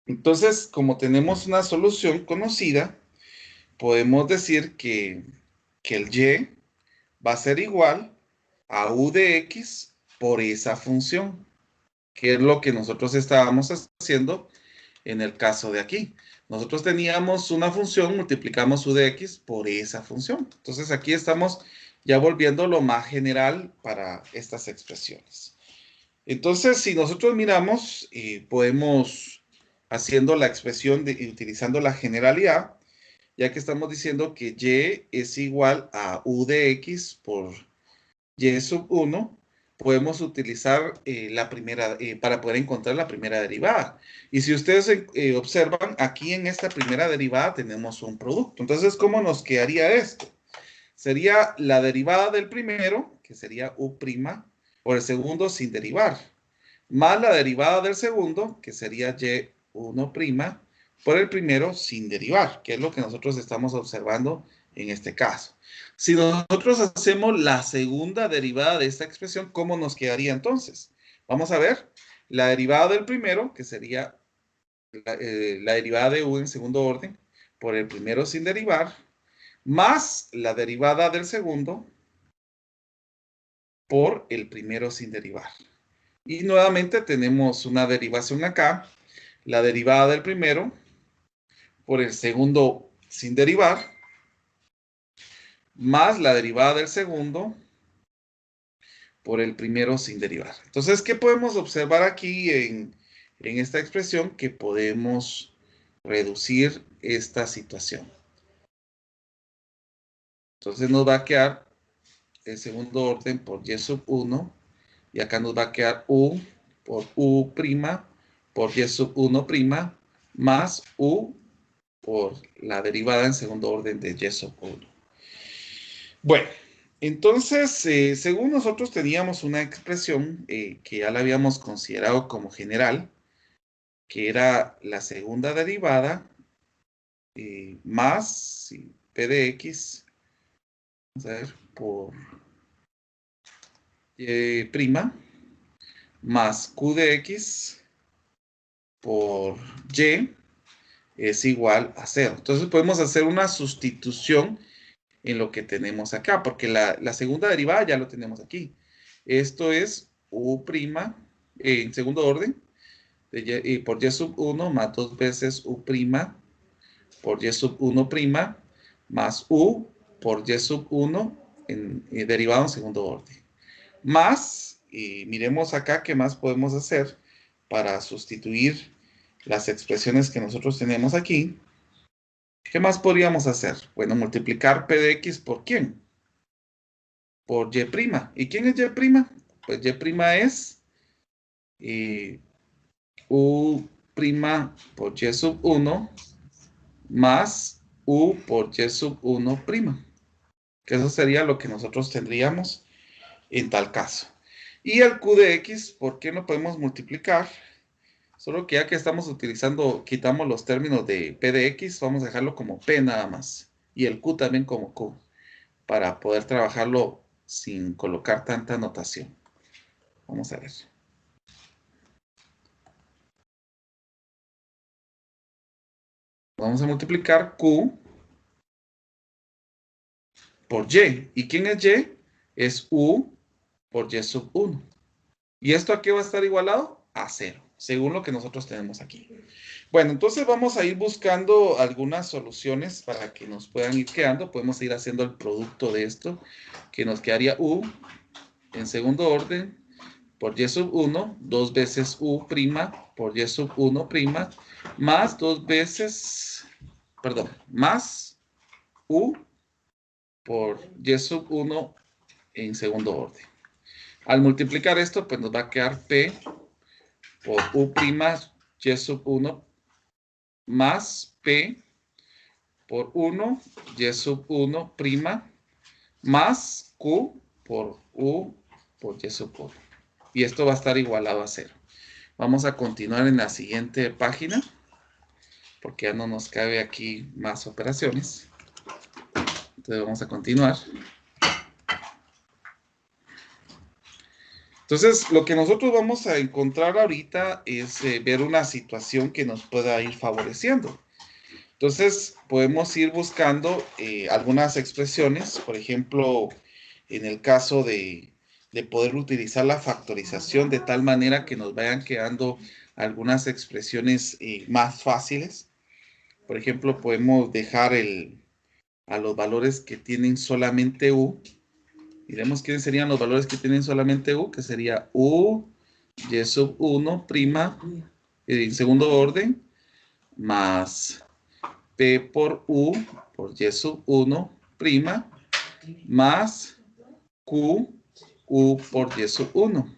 Entonces, como tenemos una solución conocida, podemos decir que el Y va a ser igual a U de X por esa función, que es lo que nosotros estábamos haciendo en el caso de aquí. Nosotros teníamos una función, multiplicamos U de X por esa función. Entonces, aquí estamos ya volviendo lo más general para estas expresiones. Entonces, si nosotros miramos, podemos, haciendo la expresión utilizando la generalidad, ya que estamos diciendo que Y es igual a U de X por Y sub 1, podemos utilizar la primera, para poder encontrar la primera derivada. Y si ustedes observan, aquí en esta primera derivada tenemos un producto. Entonces, ¿cómo nos quedaría esto? Sería la derivada del primero, que sería U' por el segundo sin derivar, más la derivada del segundo, que sería Y1' por el primero sin derivar, que es lo que nosotros estamos observando en este caso. Si nosotros hacemos la segunda derivada de esta expresión, ¿cómo nos quedaría entonces? Vamos a ver, la derivada del primero, que sería la derivada de U en segundo orden, por el primero sin derivar, más la derivada del segundo por el primero sin derivar. Y nuevamente tenemos una derivación acá, la derivada del primero por el segundo sin derivar, más la derivada del segundo por el primero sin derivar. Entonces, ¿qué podemos observar aquí en esta expresión? Que podemos reducir esta situación. Entonces nos va a quedar el segundo orden por Y sub 1, y acá nos va a quedar U por U' por Y sub 1' más U por la derivada en segundo orden de Y sub 1. Bueno, entonces, según nosotros teníamos una expresión que ya la habíamos considerado como general, que era la segunda derivada más P de X, vamos a ver, por Y' más Q de X por Y es igual a 0. Entonces podemos hacer una sustitución en lo que tenemos acá, porque la segunda derivada ya lo tenemos aquí. Esto es U' en segundo orden por Y sub 1 más 2 veces U' por Y sub 1' más U por Y sub 1 derivado en segundo orden. Más, y miremos acá qué más podemos hacer para sustituir las expresiones que nosotros tenemos aquí. ¿Qué más podríamos hacer? Bueno, multiplicar P de X por ¿quién? Por Y'. ¿Y quién es Y'? Pues Y' es U' por Y sub 1 más U por Y sub 1'. Que eso sería lo que nosotros tendríamos en tal caso. Y el Q de X, ¿por qué no podemos multiplicar? Solo que ya que estamos utilizando, quitamos los términos de P de X, vamos a dejarlo como P nada más. Y el Q también como Q, para poder trabajarlo sin colocar tanta notación. Vamos a ver. Vamos a multiplicar Q por Y. ¿Y quién es Y? Es U por Y sub 1. ¿Y esto a qué va a estar igualado? A 0, según lo que nosotros tenemos aquí. Bueno, entonces vamos a ir buscando algunas soluciones para que nos puedan ir quedando. Podemos ir haciendo el producto de esto, que nos quedaría U en segundo orden por Y sub 1, 2 veces U' por Y sub 1', más 2 veces, perdón, más U por Y sub 1 en segundo orden. Al multiplicar esto, pues nos va a quedar P por U' y sub 1 más P por 1 y sub 1' más Q por U por y sub 1. Y esto va a estar igualado a 0. Vamos a continuar en la siguiente página, porque ya no nos cabe aquí más operaciones. Entonces vamos a continuar. Entonces, lo que nosotros vamos a encontrar ahorita es ver una situación que nos pueda ir favoreciendo. Entonces, podemos ir buscando algunas expresiones, por ejemplo, en el caso de poder utilizar la factorización de tal manera que nos vayan quedando algunas expresiones más fáciles. Por ejemplo, podemos dejar a los valores que tienen solamente U. Miremos quiénes serían los valores que tienen solamente U, que sería U, y sub 1' en segundo orden, más P por U por y sub 1', más Q, U por y sub 1.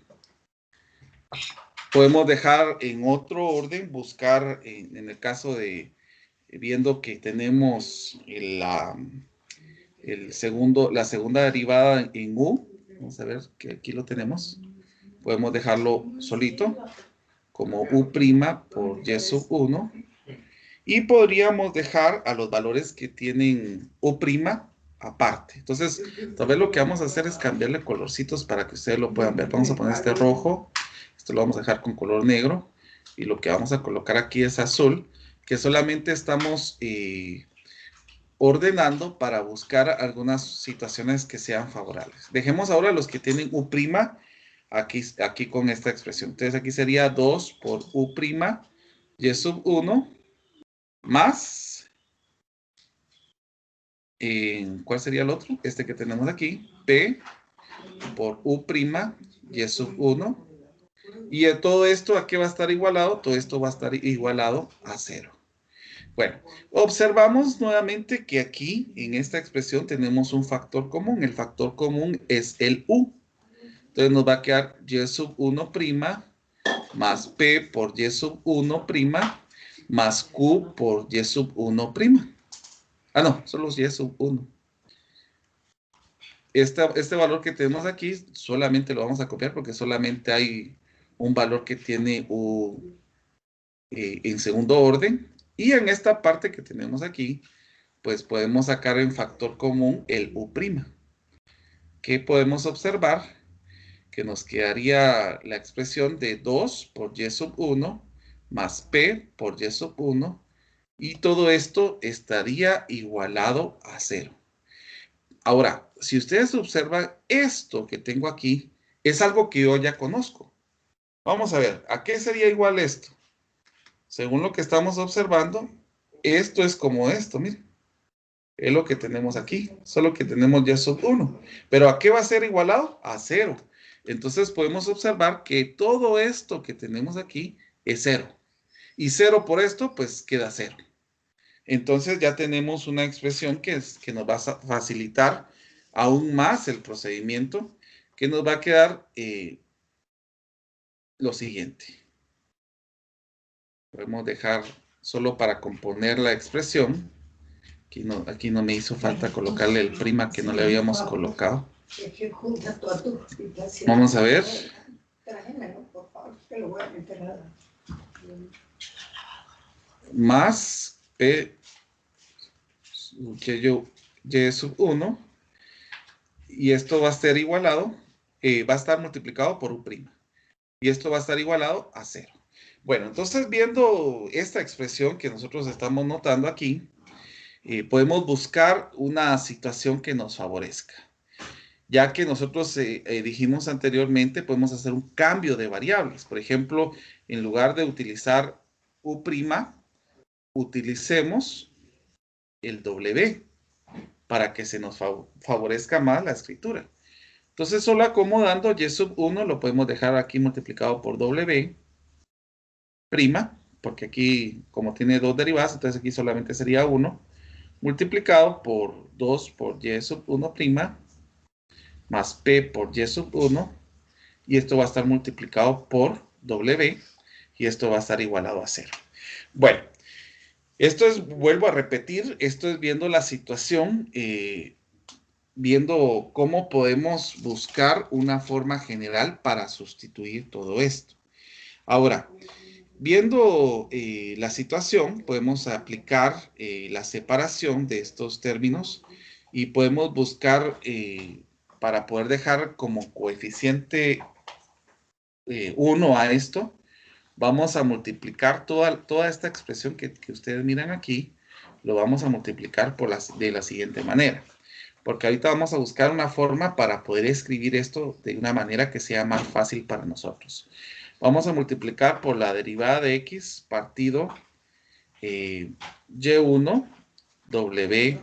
Podemos dejar en otro orden, buscar en el caso de, viendo que tenemos la segunda derivada en U. Vamos a ver que aquí lo tenemos. Podemos dejarlo solito como U' por y sub 1. Y podríamos dejar a los valores que tienen U' aparte. Entonces, tal vez lo que vamos a hacer es cambiarle colorcitos para que ustedes lo puedan ver. Vamos a poner este rojo. Esto lo vamos a dejar con color negro. Y lo que vamos a colocar aquí es azul, que solamente estamos ordenando para buscar algunas situaciones que sean favorables. Dejemos ahora los que tienen U' aquí con esta expresión. Entonces aquí sería 2 por U' y sub 1 más, ¿cuál sería el otro? Este que tenemos aquí, P por U' y sub 1. Y todo esto, ¿a qué va a estar igualado? Todo esto va a estar igualado a 0. Bueno, observamos nuevamente que aquí, en esta expresión, tenemos un factor común. El factor común es el U. Entonces nos va a quedar y sub 1' más P por y sub 1' más Q por y sub 1'. Ah, no, solo y sub 1. Este valor que tenemos aquí solamente lo vamos a copiar porque solamente hay un valor que tiene U en segundo orden. Y en esta parte que tenemos aquí, pues podemos sacar en factor común el U'. ¿Qué podemos observar? Que nos quedaría la expresión de 2 por y sub 1 más P por y sub 1. Y todo esto estaría igualado a 0. Ahora, si ustedes observan, esto que tengo aquí es algo que yo ya conozco. Vamos a ver, ¿a qué sería igual esto? Según lo que estamos observando, esto es como esto, miren. Es lo que tenemos aquí, solo que tenemos y sub 1. ¿Pero a qué va a ser igualado? A 0. Entonces podemos observar que todo esto que tenemos aquí es 0. Y 0 por esto, pues queda 0. Entonces ya tenemos una expresión que nos va a facilitar aún más el procedimiento, que nos va a quedar lo siguiente. Podemos dejar solo para componer la expresión. Aquí no me hizo falta colocarle el prima que no le habíamos colocado. Vamos a ver. Más P y sub 1. Y esto va a ser igualado, va a estar multiplicado por U'. Y esto va a estar igualado a 0. Bueno, entonces viendo esta expresión que nosotros estamos notando aquí, podemos buscar una situación que nos favorezca. Ya que nosotros dijimos anteriormente, podemos hacer un cambio de variables. Por ejemplo, en lugar de utilizar U', utilicemos el W para que se nos favorezca más la escritura. Entonces, solo acomodando y sub 1 lo podemos dejar aquí multiplicado por W', porque aquí, como tiene dos derivadas, entonces aquí solamente sería 1, multiplicado por 2 por y sub 1', más P por y sub 1, y esto va a estar multiplicado por W, y esto va a estar igualado a 0. Bueno, esto es, vuelvo a repetir, esto es viendo la situación, viendo cómo podemos buscar una forma general para sustituir todo esto. Ahora, viendo la situación, podemos aplicar la separación de estos términos y podemos buscar, para poder dejar como coeficiente 1 a esto, vamos a multiplicar toda esta expresión que ustedes miran aquí, lo vamos a multiplicar de la siguiente manera. Porque ahorita vamos a buscar una forma para poder escribir esto de una manera que sea más fácil para nosotros. Vamos a multiplicar por la derivada de x partido y1 w,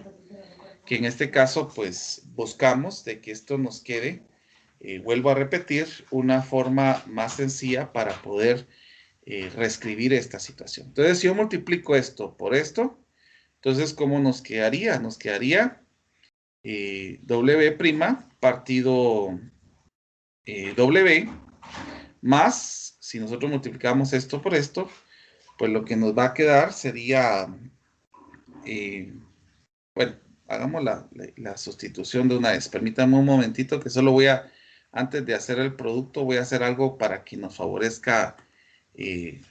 que en este caso pues buscamos de que esto nos quede, vuelvo a repetir, una forma más sencilla para poder reescribir esta situación. Entonces, si yo multiplico esto por esto, entonces, ¿cómo nos quedaría? Nos quedaría w' partido w más, si nosotros multiplicamos esto por esto, pues lo que nos va a quedar sería, bueno, hagamos la sustitución de una vez. Permítanme un momentito que solo voy a, antes de hacer el producto, voy a hacer algo para que nos favorezca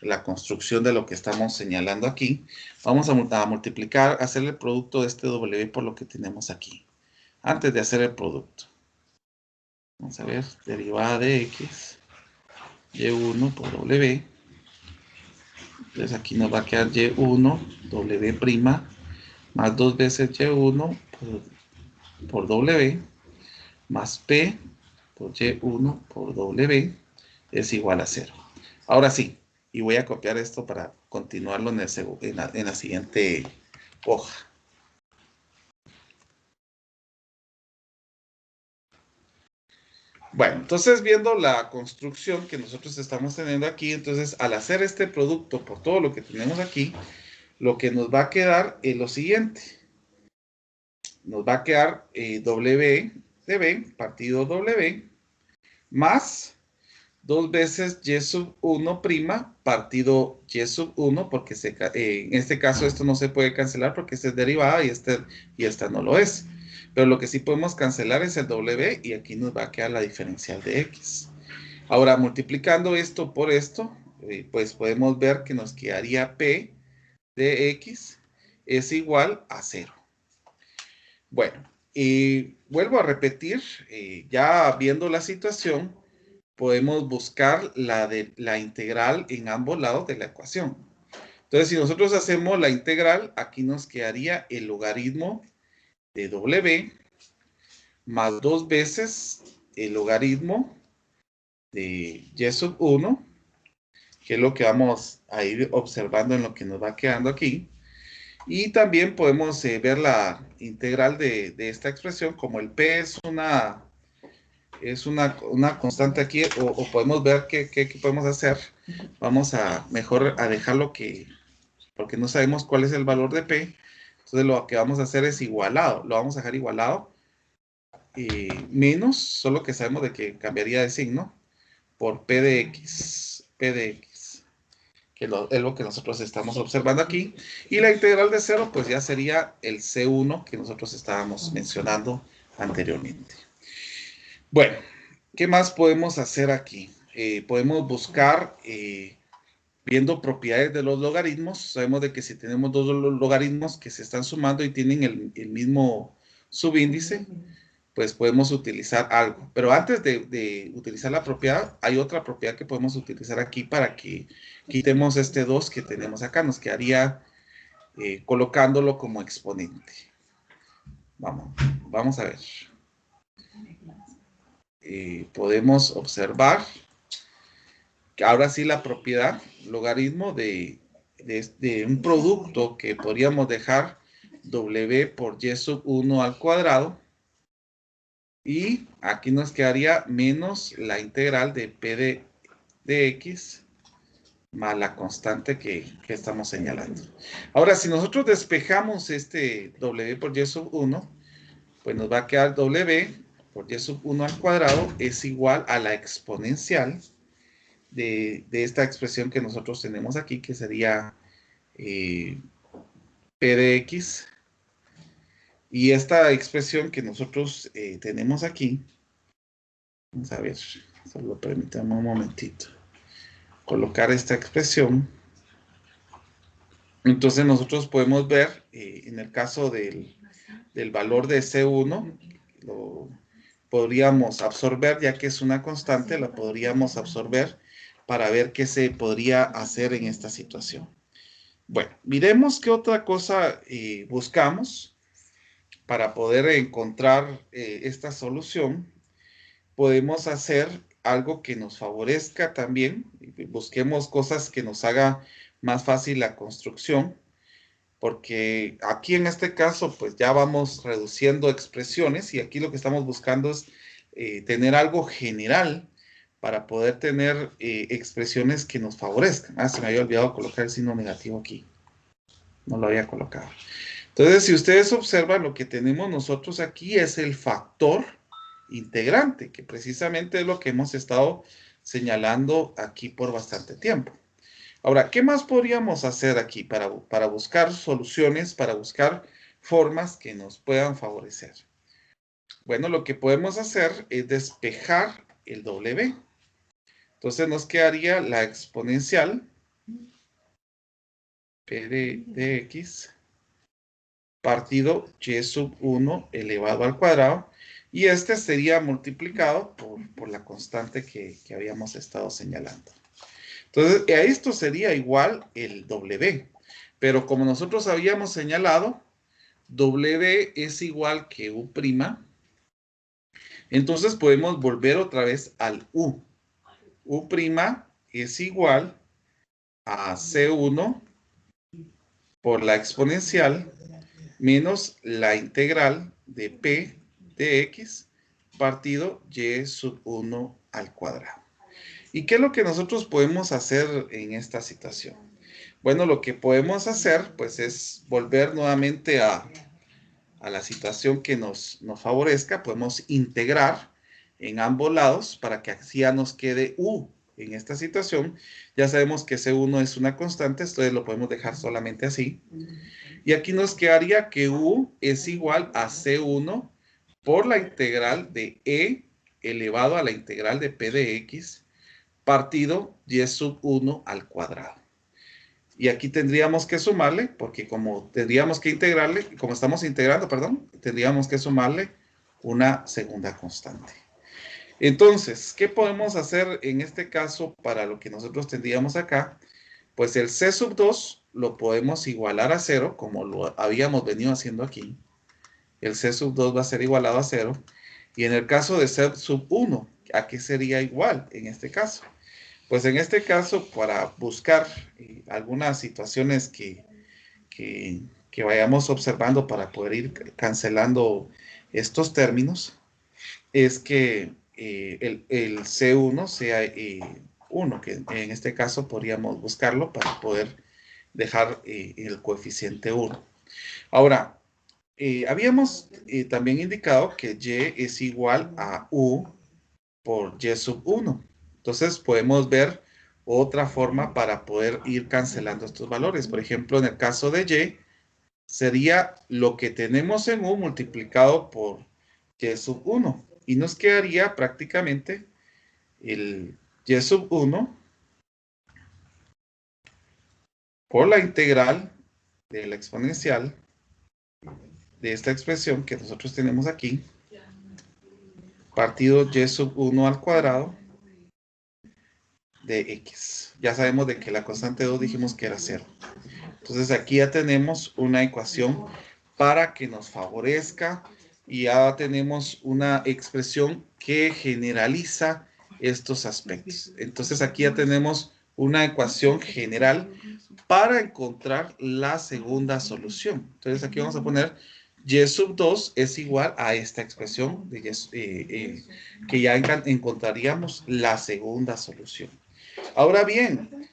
la construcción de lo que estamos señalando aquí. Vamos a multiplicar, hacer el producto de este w por lo que tenemos aquí. Antes de hacer el producto. Vamos a ver, derivada de x, y1 por w. Entonces aquí nos va a quedar y1, w' más 2 veces y1 por w, más p por y1 por w es igual a 0. Ahora sí, y voy a copiar esto para continuarlo en la siguiente hoja. Bueno, entonces viendo la construcción que nosotros estamos teniendo aquí, entonces al hacer este producto por todo lo que tenemos aquí, lo que nos va a quedar es lo siguiente. Nos va a quedar w de b partido w más 2 veces y sub 1' partido y sub 1, porque en este caso esto no se puede cancelar porque esta es derivada y esta no lo es. Pero lo que sí podemos cancelar es el w y aquí nos va a quedar la diferencial de x. Ahora, multiplicando esto por esto, pues podemos ver que nos quedaría p de x es igual a 0. Bueno, y vuelvo a repetir, ya viendo la situación, podemos buscar la integral en ambos lados de la ecuación. Entonces, si nosotros hacemos la integral, aquí nos quedaría el logaritmo de w más 2 veces el logaritmo de y sub 1, que es lo que vamos a ir observando en lo que nos va quedando aquí. Y también podemos ver la integral de esta expresión, como el p es una constante aquí, o podemos ver qué podemos hacer. Vamos a mejor a dejarlo porque no sabemos cuál es el valor de p. Entonces lo que vamos a hacer es igualado, lo vamos a dejar igualado, menos, solo que sabemos de que cambiaría de signo, por p de x, que es lo que nosotros estamos observando aquí. Y la integral de 0, pues ya sería el C1 que nosotros estábamos mencionando anteriormente. Bueno, ¿qué más podemos hacer aquí? Podemos buscar, viendo propiedades de los logaritmos. Sabemos de que si tenemos dos logaritmos que se están sumando y tienen el mismo subíndice, pues podemos utilizar algo. Pero antes de utilizar la propiedad, hay otra propiedad que podemos utilizar aquí para que quitemos este 2 que tenemos acá. Nos quedaría colocándolo como exponente. Vamos a ver. Podemos observar que ahora sí la propiedad, logaritmo de un producto que podríamos dejar w por y sub 1 al cuadrado. Y aquí nos quedaría menos la integral de p de x más la constante que estamos señalando. Ahora, si nosotros despejamos este w por y sub 1, pues nos va a quedar w por y sub 1 al cuadrado es igual a la exponencial de esta expresión que nosotros tenemos aquí, que sería P de X. Y esta expresión que nosotros tenemos aquí, vamos a ver, solo permítame un momentito, colocar esta expresión. Entonces nosotros podemos ver, en el caso del valor de C1, lo podríamos absorber, ya que es una constante, la podríamos absorber para ver qué se podría hacer en esta situación. Bueno, miremos qué otra cosa buscamos para poder encontrar esta solución. Podemos hacer algo que nos favorezca también. Busquemos cosas que nos haga más fácil la construcción, porque aquí en este caso pues ya vamos reduciendo expresiones y aquí lo que estamos buscando es tener algo general para poder tener expresiones que nos favorezcan. Se me había olvidado colocar el signo negativo aquí. No lo había colocado. Entonces, si ustedes observan, lo que tenemos nosotros aquí es el factor integrante, que precisamente es lo que hemos estado señalando aquí por bastante tiempo. Ahora, ¿qué más podríamos hacer aquí para buscar soluciones, para buscar formas que nos puedan favorecer? Bueno, lo que podemos hacer es despejar el W. Entonces nos quedaría la exponencial P de X partido Y sub 1 elevado al cuadrado. Y este sería multiplicado por la constante que habíamos estado señalando. Entonces, a esto sería igual el W. Pero como nosotros habíamos señalado, W es igual que U'. Entonces podemos volver otra vez al U. U' es igual a C1 por la exponencial menos la integral de P de X partido Y sub 1 al cuadrado. ¿Y qué es lo que nosotros podemos hacer en esta situación? Bueno, lo que podemos hacer pues es volver nuevamente a la situación que nos favorezca. Podemos integrar en ambos lados para que así ya nos quede U en esta situación. Ya sabemos que C1 es una constante, entonces lo podemos dejar solamente así. Y aquí nos quedaría que U es igual a C1 por la integral de E elevado a la integral de P de X partido Y sub 1 al cuadrado. Y aquí tendríamos que sumarle, porque como tendríamos que integrarle, como estamos integrando, perdón, tendríamos que sumarle una segunda constante. Entonces, ¿qué podemos hacer en este caso para lo que nosotros tendríamos acá? Pues el C sub 2 lo podemos igualar a 0, como lo habíamos venido haciendo aquí. El C sub 2 va a ser igualado a 0. Y en el caso de C sub 1, ¿a qué sería igual en este caso? Pues en este caso, para buscar algunas situaciones que vayamos observando para poder ir cancelando estos términos, es que el C1 sea 1, que en este caso podríamos buscarlo para poder dejar el coeficiente 1. Ahora, habíamos también indicado que Y es igual a U por Y sub 1. Entonces podemos ver otra forma para poder ir cancelando estos valores. Por ejemplo, en el caso de Y, sería lo que tenemos en U multiplicado por Y sub 1. Y nos quedaría prácticamente el Y sub 1 por la integral de la exponencial de esta expresión que nosotros tenemos aquí, partido Y sub 1 al cuadrado de X. Ya sabemos de que la constante 2 dijimos que era 0. Entonces aquí ya tenemos una ecuación para que nos favorezca y ya tenemos una expresión que generaliza estos aspectos. Entonces aquí ya tenemos una ecuación general para encontrar la segunda solución. Entonces aquí vamos a poner Y sub 2 es igual a esta expresión de que ya encontraríamos la segunda solución. Ahora bien,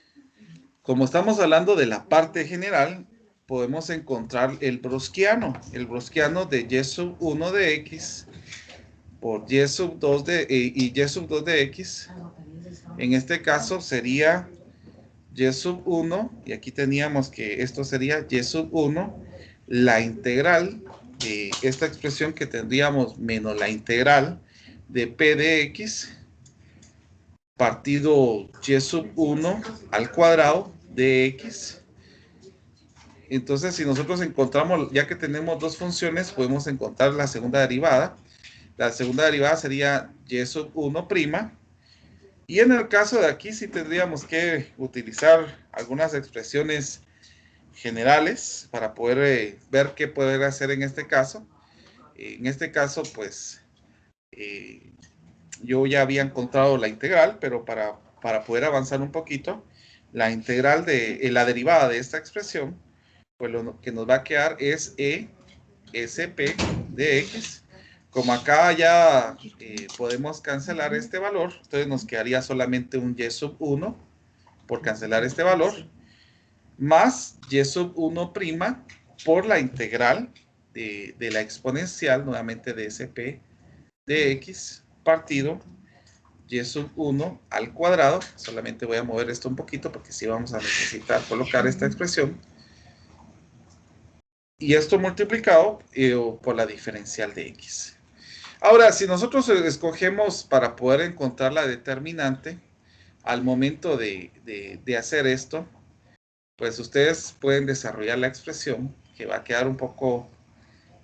como estamos hablando de la parte general, podemos encontrar el browskiano de Y sub 1 de X por Y sub 2 de, y Y sub 2 de X En este caso sería y sub 1, y aquí teníamos que esto sería y sub 1, la integral de esta expresión que tendríamos menos la integral de p de x partido y sub 1 al cuadrado de x. Entonces, si nosotros encontramos, ya que tenemos dos funciones, podemos encontrar la segunda derivada. La segunda derivada sería y sub 1'. Y en el caso de aquí sí tendríamos que utilizar algunas expresiones generales para poder ver qué poder hacer en este caso. En este caso, pues, yo ya había encontrado la integral, pero para poder avanzar un poquito, la integral de la derivada de esta expresión, pues lo que nos va a quedar es e sp de x. Como acá ya podemos cancelar este valor, entonces nos quedaría solamente un y sub 1 por cancelar este valor, más y sub 1' por la integral de la exponencial, nuevamente de sp de x, partido y sub 1 al cuadrado. Solamente voy a mover esto un poquito porque sí vamos a necesitar colocar esta expresión. Y esto multiplicado por la diferencial de x. Ahora, si nosotros escogemos para poder encontrar la determinante, al momento de hacer esto, pues ustedes pueden desarrollar la expresión, que va a quedar un poco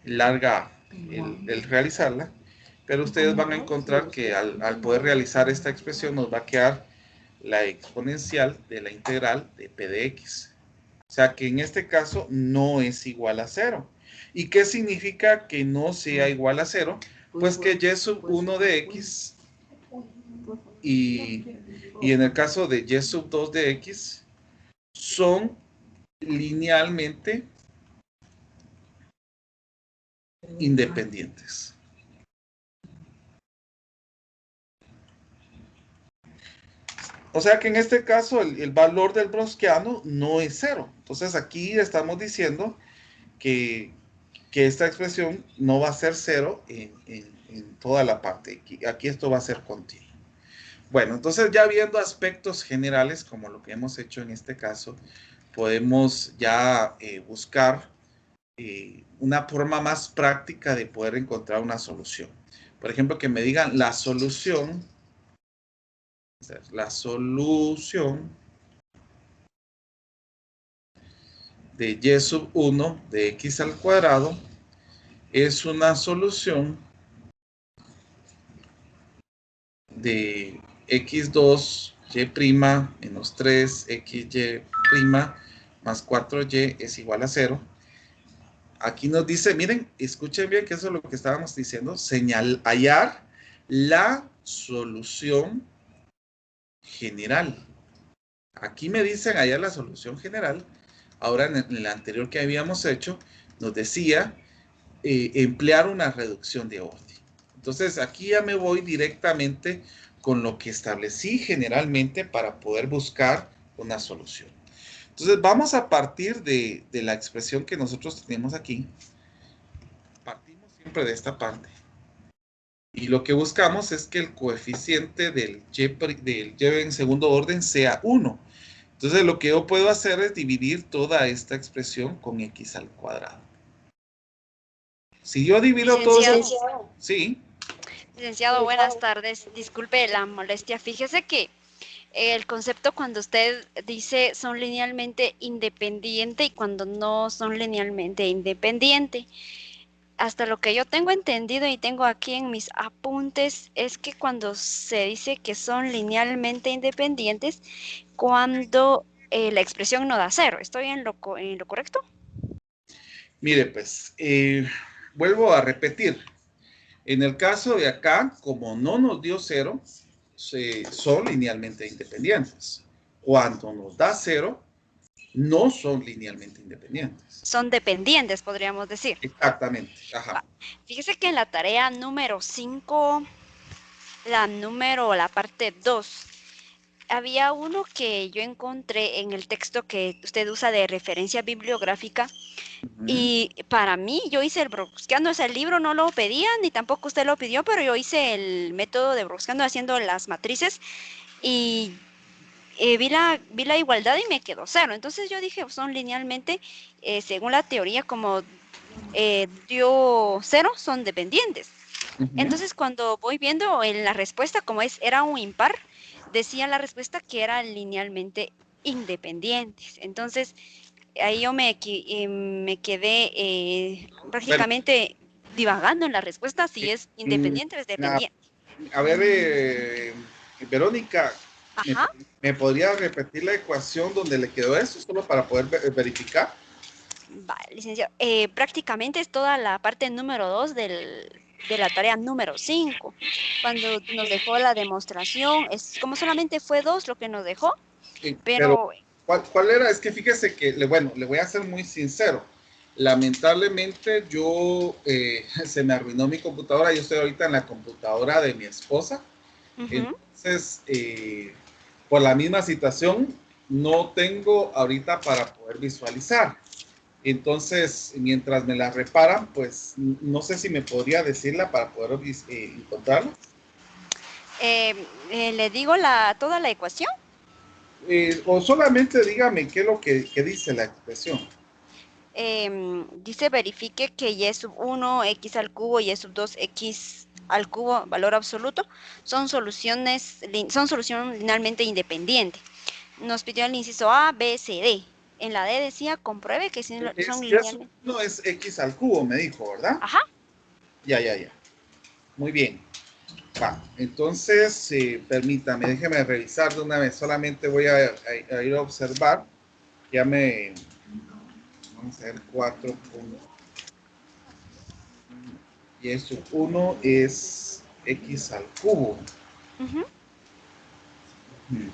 larga el realizarla, pero ustedes van a encontrar que al poder realizar esta expresión nos va a quedar la exponencial de la integral de p de x. O sea que en este caso no es igual a 0. ¿Y qué significa que no sea igual a 0? Pues que y sub 1 de x y en el caso de y sub 2 de x son linealmente independientes. O sea que en este caso el valor del browskiano no es 0. Entonces aquí estamos diciendo que esta expresión no va a ser 0 en toda la parte. Aquí esto va a ser continuo. Bueno, entonces ya viendo aspectos generales, como lo que hemos hecho en este caso, podemos ya buscar una forma más práctica de poder encontrar una solución. Por ejemplo, que me digan la solución de y sub 1 de x al cuadrado es una solución de x2 y' menos 3 xy' más 4y es igual a 0. Aquí nos dice, miren, escuchen bien que eso es lo que estábamos diciendo, hallar la solución general. Aquí me dicen hallar la solución general. Ahora en el anterior que habíamos hecho, nos decía emplear una reducción de orden. Entonces aquí ya me voy directamente con lo que establecí generalmente para poder buscar una solución. Entonces vamos a partir de la expresión que nosotros tenemos aquí. Partimos siempre de esta parte. Y lo que buscamos es que el coeficiente del y en segundo orden sea 1. Entonces lo que yo puedo hacer es dividir toda esta expresión con x al cuadrado. Si yo divido todo eso... Sí. Licenciado, buenas tardes. Disculpe la molestia. Fíjese que el concepto cuando usted dice son linealmente independiente y cuando no son linealmente independiente. Hasta lo que yo tengo entendido y tengo aquí en mis apuntes es que cuando se dice que son linealmente independientes, cuando la expresión no da 0. ¿Estoy en lo correcto? Mire, pues, vuelvo a repetir. En el caso de acá, como no nos dio 0, son linealmente independientes. Cuando nos da 0, no son linealmente independientes. Son dependientes, podríamos decir. Exactamente. Ajá. Fíjese que en la tarea número 5, la parte 2, había uno que yo encontré en el texto que usted usa de referencia bibliográfica. Y para mí, yo hice el Browskiano, ese libro no lo pedía, ni tampoco usted lo pidió, pero yo hice el método de Browskiano haciendo las matrices y vi la igualdad y me quedó cero. Entonces yo dije, son linealmente, según la teoría, como dio cero, son dependientes. Ujú. Entonces cuando voy viendo en la respuesta, como era un impar, decía la respuesta que eran linealmente independientes. Entonces ahí yo me quedé Bueno, prácticamente divagando en la respuesta si es mm, independiente o es a, dependiente. a ver, Verónica, ¿me, Ajá. me podría repetir la ecuación donde le quedó eso, solo para poder verificar? Vale, licenciado. Prácticamente es toda la parte número 2 de la tarea número 5. Cuando nos dejó la demostración, es como solamente fue 2 lo que nos dejó, Pero, pero ¿cuál era? Es que fíjese que, bueno, le voy a ser muy sincero. Lamentablemente yo, se me arruinó mi computadora. Yo estoy ahorita en la computadora de mi esposa. ujú, Entonces, por la misma situación, no tengo ahorita para poder visualizar. Entonces, mientras me la reparan, pues no sé si me podría decirla para poder encontrarla. le digo toda la ecuación. O solamente dígame qué es lo que dice la expresión. Dice verifique que y sub 1, x al cubo y sub 2, x al cubo, valor absoluto, son solución linealmente independiente. Nos pidió el inciso A, B, C, D. En la D decía compruebe que son Ya su linealmente. no es x al cubo, me dijo, ¿verdad? Ajá. Ya, ya, ya. Muy bien. Va. Entonces, permítame, déjeme revisar de una vez. Solamente voy a ir a observar. Ya me. Vamos a ver 4 puntos. Y eso 1 es x al cubo. Ujú. Hmm.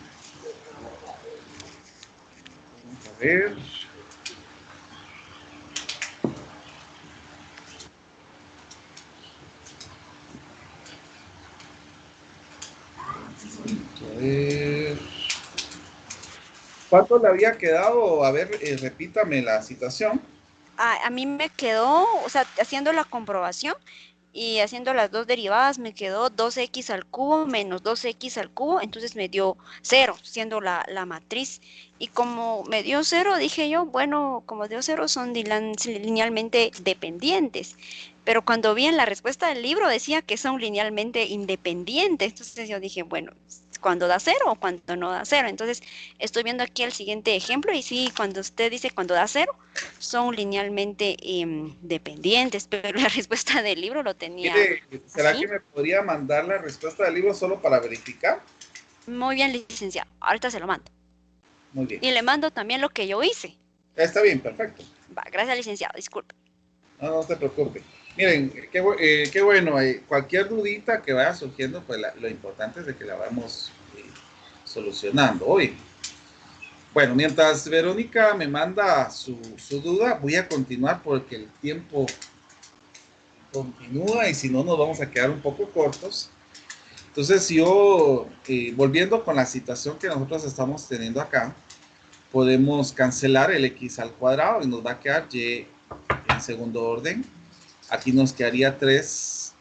Vamos a ver. A ver. ¿Cuánto le había quedado? A ver, repítame la situación. A mí me quedó, o sea, haciendo la comprobación y haciendo las dos derivadas, me quedó 2x al cubo menos 2x al cubo, entonces me dio cero, siendo la matriz. Y como me dio cero, dije yo, bueno, como dio cero, son linealmente dependientes. Pero cuando vi en la respuesta del libro decía que son linealmente independientes. Entonces yo dije, bueno, ¿cuándo da cero o cuando no da cero? Entonces estoy viendo aquí el siguiente ejemplo y sí, cuando usted dice cuando da cero, son linealmente dependientes, pero la respuesta del libro lo tenía Mire, ¿será así. que me podría mandar la respuesta del libro solo para verificar? Muy bien, licenciado. Ahorita se lo mando. Muy bien. Y le mando también lo que yo hice. Está bien, perfecto. Va, gracias, licenciado. Disculpe. No, no se preocupe. Miren, qué bueno. Cualquier dudita que vaya surgiendo, pues lo importante es de que la vamos solucionando hoy. Bueno, mientras Verónica me manda su duda, voy a continuar porque el tiempo continúa y si no nos vamos a quedar un poco cortos. Entonces yo, volviendo con la situación que nosotros estamos teniendo acá, podemos cancelar el x al cuadrado y nos va a quedar y en segundo orden. Aquí nos quedaría 3,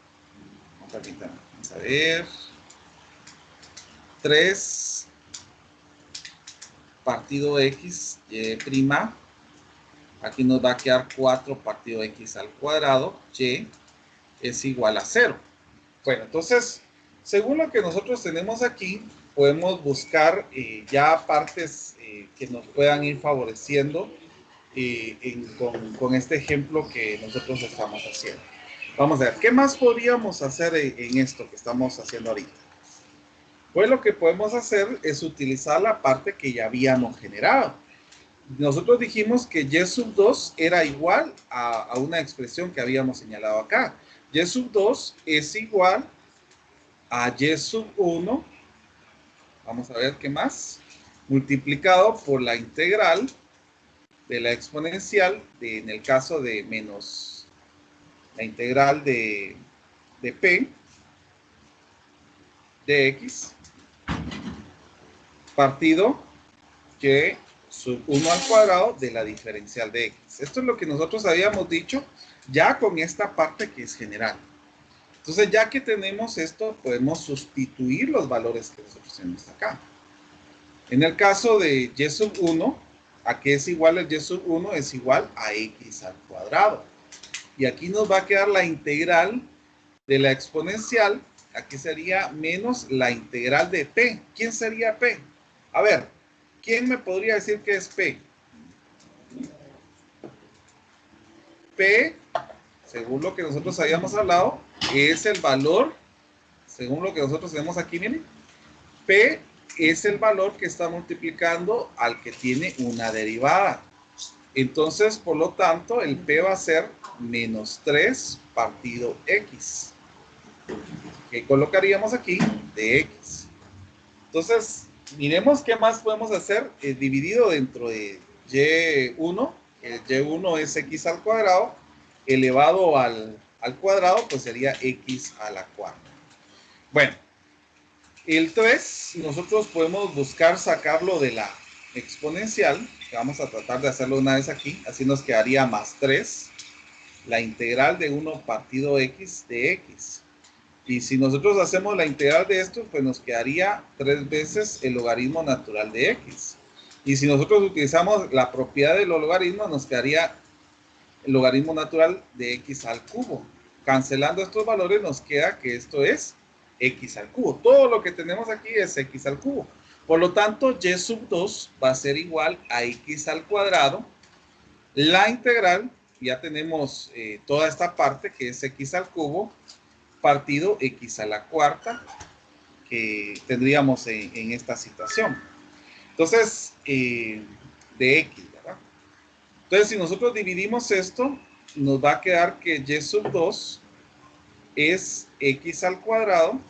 vamos a ver, 3 partido x prima. Aquí nos va a quedar 4 partido x al cuadrado, y es igual a 0. Bueno, entonces, según lo que nosotros tenemos aquí, podemos buscar ya partes que nos puedan ir favoreciendo con este ejemplo que nosotros estamos haciendo. Vamos a ver, ¿qué más podríamos hacer en esto que estamos haciendo ahorita? Pues lo que podemos hacer es utilizar la parte que ya habíamos generado. Nosotros dijimos que y sub 2 era igual a una expresión que habíamos señalado acá. Y sub 2 es igual a y sub 1, vamos a ver qué más, multiplicado por la integral de la exponencial, en el caso de menos la integral de p de x, partido y sub 1 al cuadrado de la diferencial de x. Esto es lo que nosotros habíamos dicho ya con esta parte que es general. Entonces, ya que tenemos esto, podemos sustituir los valores que nosotros tenemos acá. En el caso de y sub 1, ¿a qué es igual el y sub 1? Es igual a x al cuadrado. Y aquí nos va a quedar la integral de la exponencial. Aquí sería menos la integral de p. ¿Quién sería p? A ver, ¿quién me podría decir qué es p? P, según lo que nosotros habíamos hablado, es el valor, según lo que nosotros tenemos aquí, miren, P es el valor que está multiplicando al que tiene una derivada. Entonces, por lo tanto, el P va a ser menos 3 partido X. ¿Qué colocaríamos aquí? De X. Entonces, miremos qué más podemos hacer dividido dentro de Y1. El Y1 es X al cuadrado, elevado al cuadrado, pues sería X a la cuarta. Bueno, el 3, nosotros podemos buscar sacarlo de la exponencial, que vamos a tratar de hacerlo una vez aquí, así nos quedaría más 3, la integral de 1 partido X de X. Y si nosotros hacemos la integral de esto, pues nos quedaría 3 veces el logaritmo natural de X. Y si nosotros utilizamos la propiedad del logaritmo, nos quedaría el logaritmo natural de X al cubo. Cancelando estos valores, nos queda que esto es X al cubo. Todo lo que tenemos aquí es X al cubo. Por lo tanto, Y sub 2 va a ser igual a X al cuadrado. La integral, ya tenemos toda esta parte que es X al cubo, partido X a la cuarta, que tendríamos en esta situación. Entonces, de X, ¿verdad? Entonces, si nosotros dividimos esto, nos va a quedar que Y sub 2 es X al cuadrado.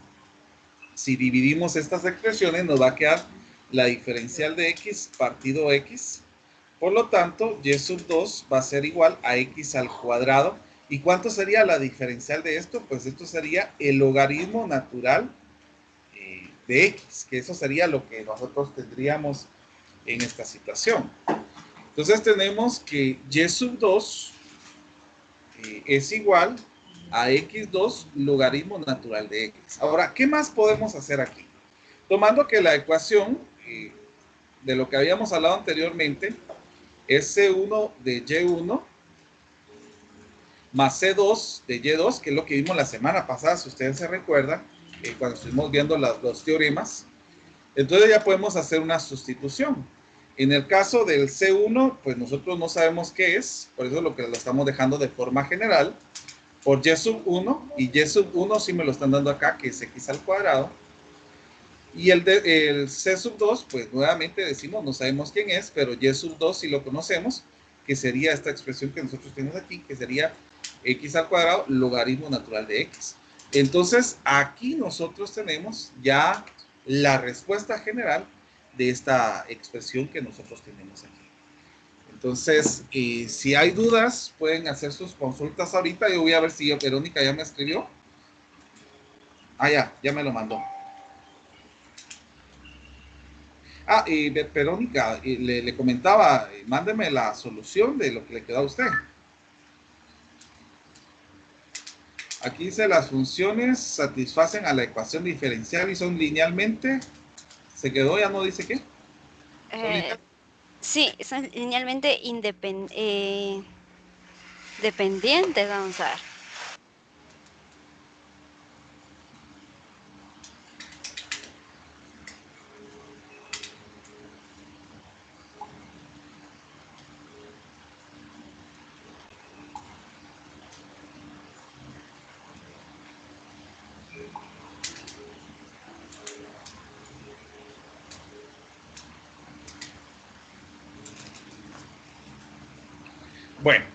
Si dividimos estas expresiones, nos va a quedar la diferencial de X partido X. Por lo tanto, Y sub 2 va a ser igual a X al cuadrado. ¿Y cuánto sería la diferencial de esto? Pues esto sería el logaritmo natural de X, que eso sería lo que nosotros tendríamos en esta situación. Entonces tenemos que Y sub 2 es igual a X2 logaritmo natural de X. Ahora, ¿qué más podemos hacer aquí? Tomando que la ecuación de lo que habíamos hablado anteriormente es C1 de Y1 más C2 de Y2, que es lo que vimos la semana pasada, si ustedes se recuerdan, cuando estuvimos viendo los teoremas. Entonces ya podemos hacer una sustitución. En el caso del C1, pues nosotros no sabemos qué es, por eso lo estamos dejando de forma general, por Y sub 1, y Y sub 1 sí me lo están dando acá, que es X al cuadrado. Y el C sub 2, pues nuevamente decimos, no sabemos quién es, pero Y sub 2 sí lo conocemos, que sería esta expresión que nosotros tenemos aquí, que sería X al cuadrado logaritmo natural de X. Entonces, aquí nosotros tenemos ya la respuesta general de esta expresión que nosotros tenemos aquí. Entonces, si hay dudas, pueden hacer sus consultas ahorita. Yo voy a ver si Verónica ya me escribió. Ah, ya me lo mandó. Ah, y Verónica, le comentaba, mándeme la solución de lo que le quedó a usted. Aquí dice, las funciones satisfacen a la ecuación diferencial y son linealmente. ¿Se quedó? ¿Ya no dice qué? Sí, son linealmente dependientes, vamos a ver. Bueno,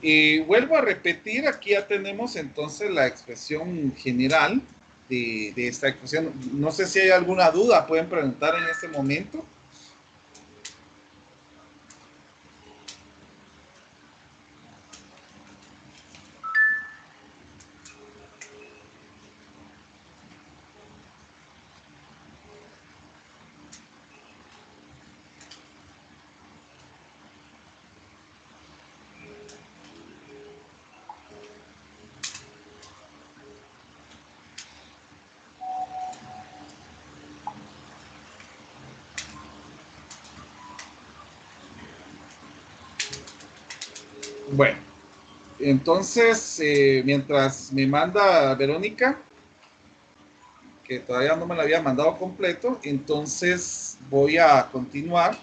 y vuelvo a repetir, aquí ya tenemos entonces la expresión general de esta expresión. No sé si hay alguna duda, pueden preguntar en este momento. Bueno, entonces, mientras me manda Verónica, que todavía no me la había mandado completo, entonces voy a continuar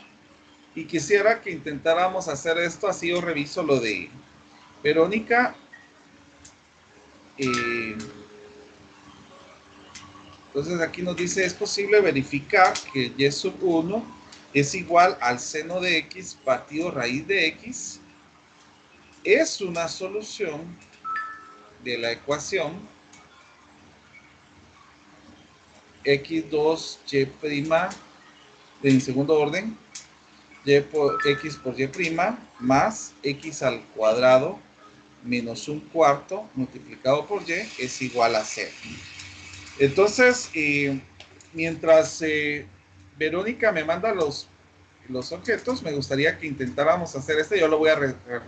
y quisiera que intentáramos hacer esto, así yo reviso lo de Verónica. Entonces aquí nos dice, es posible verificar que y sub 1 es igual al seno de x partido raíz de x. Es una solución de la ecuación x2y' en segundo orden, x por y' más x al cuadrado menos un cuarto multiplicado por y es igual a 0. Entonces, mientras Verónica me manda los objetos, me gustaría que intentáramos hacer yo lo voy a realizar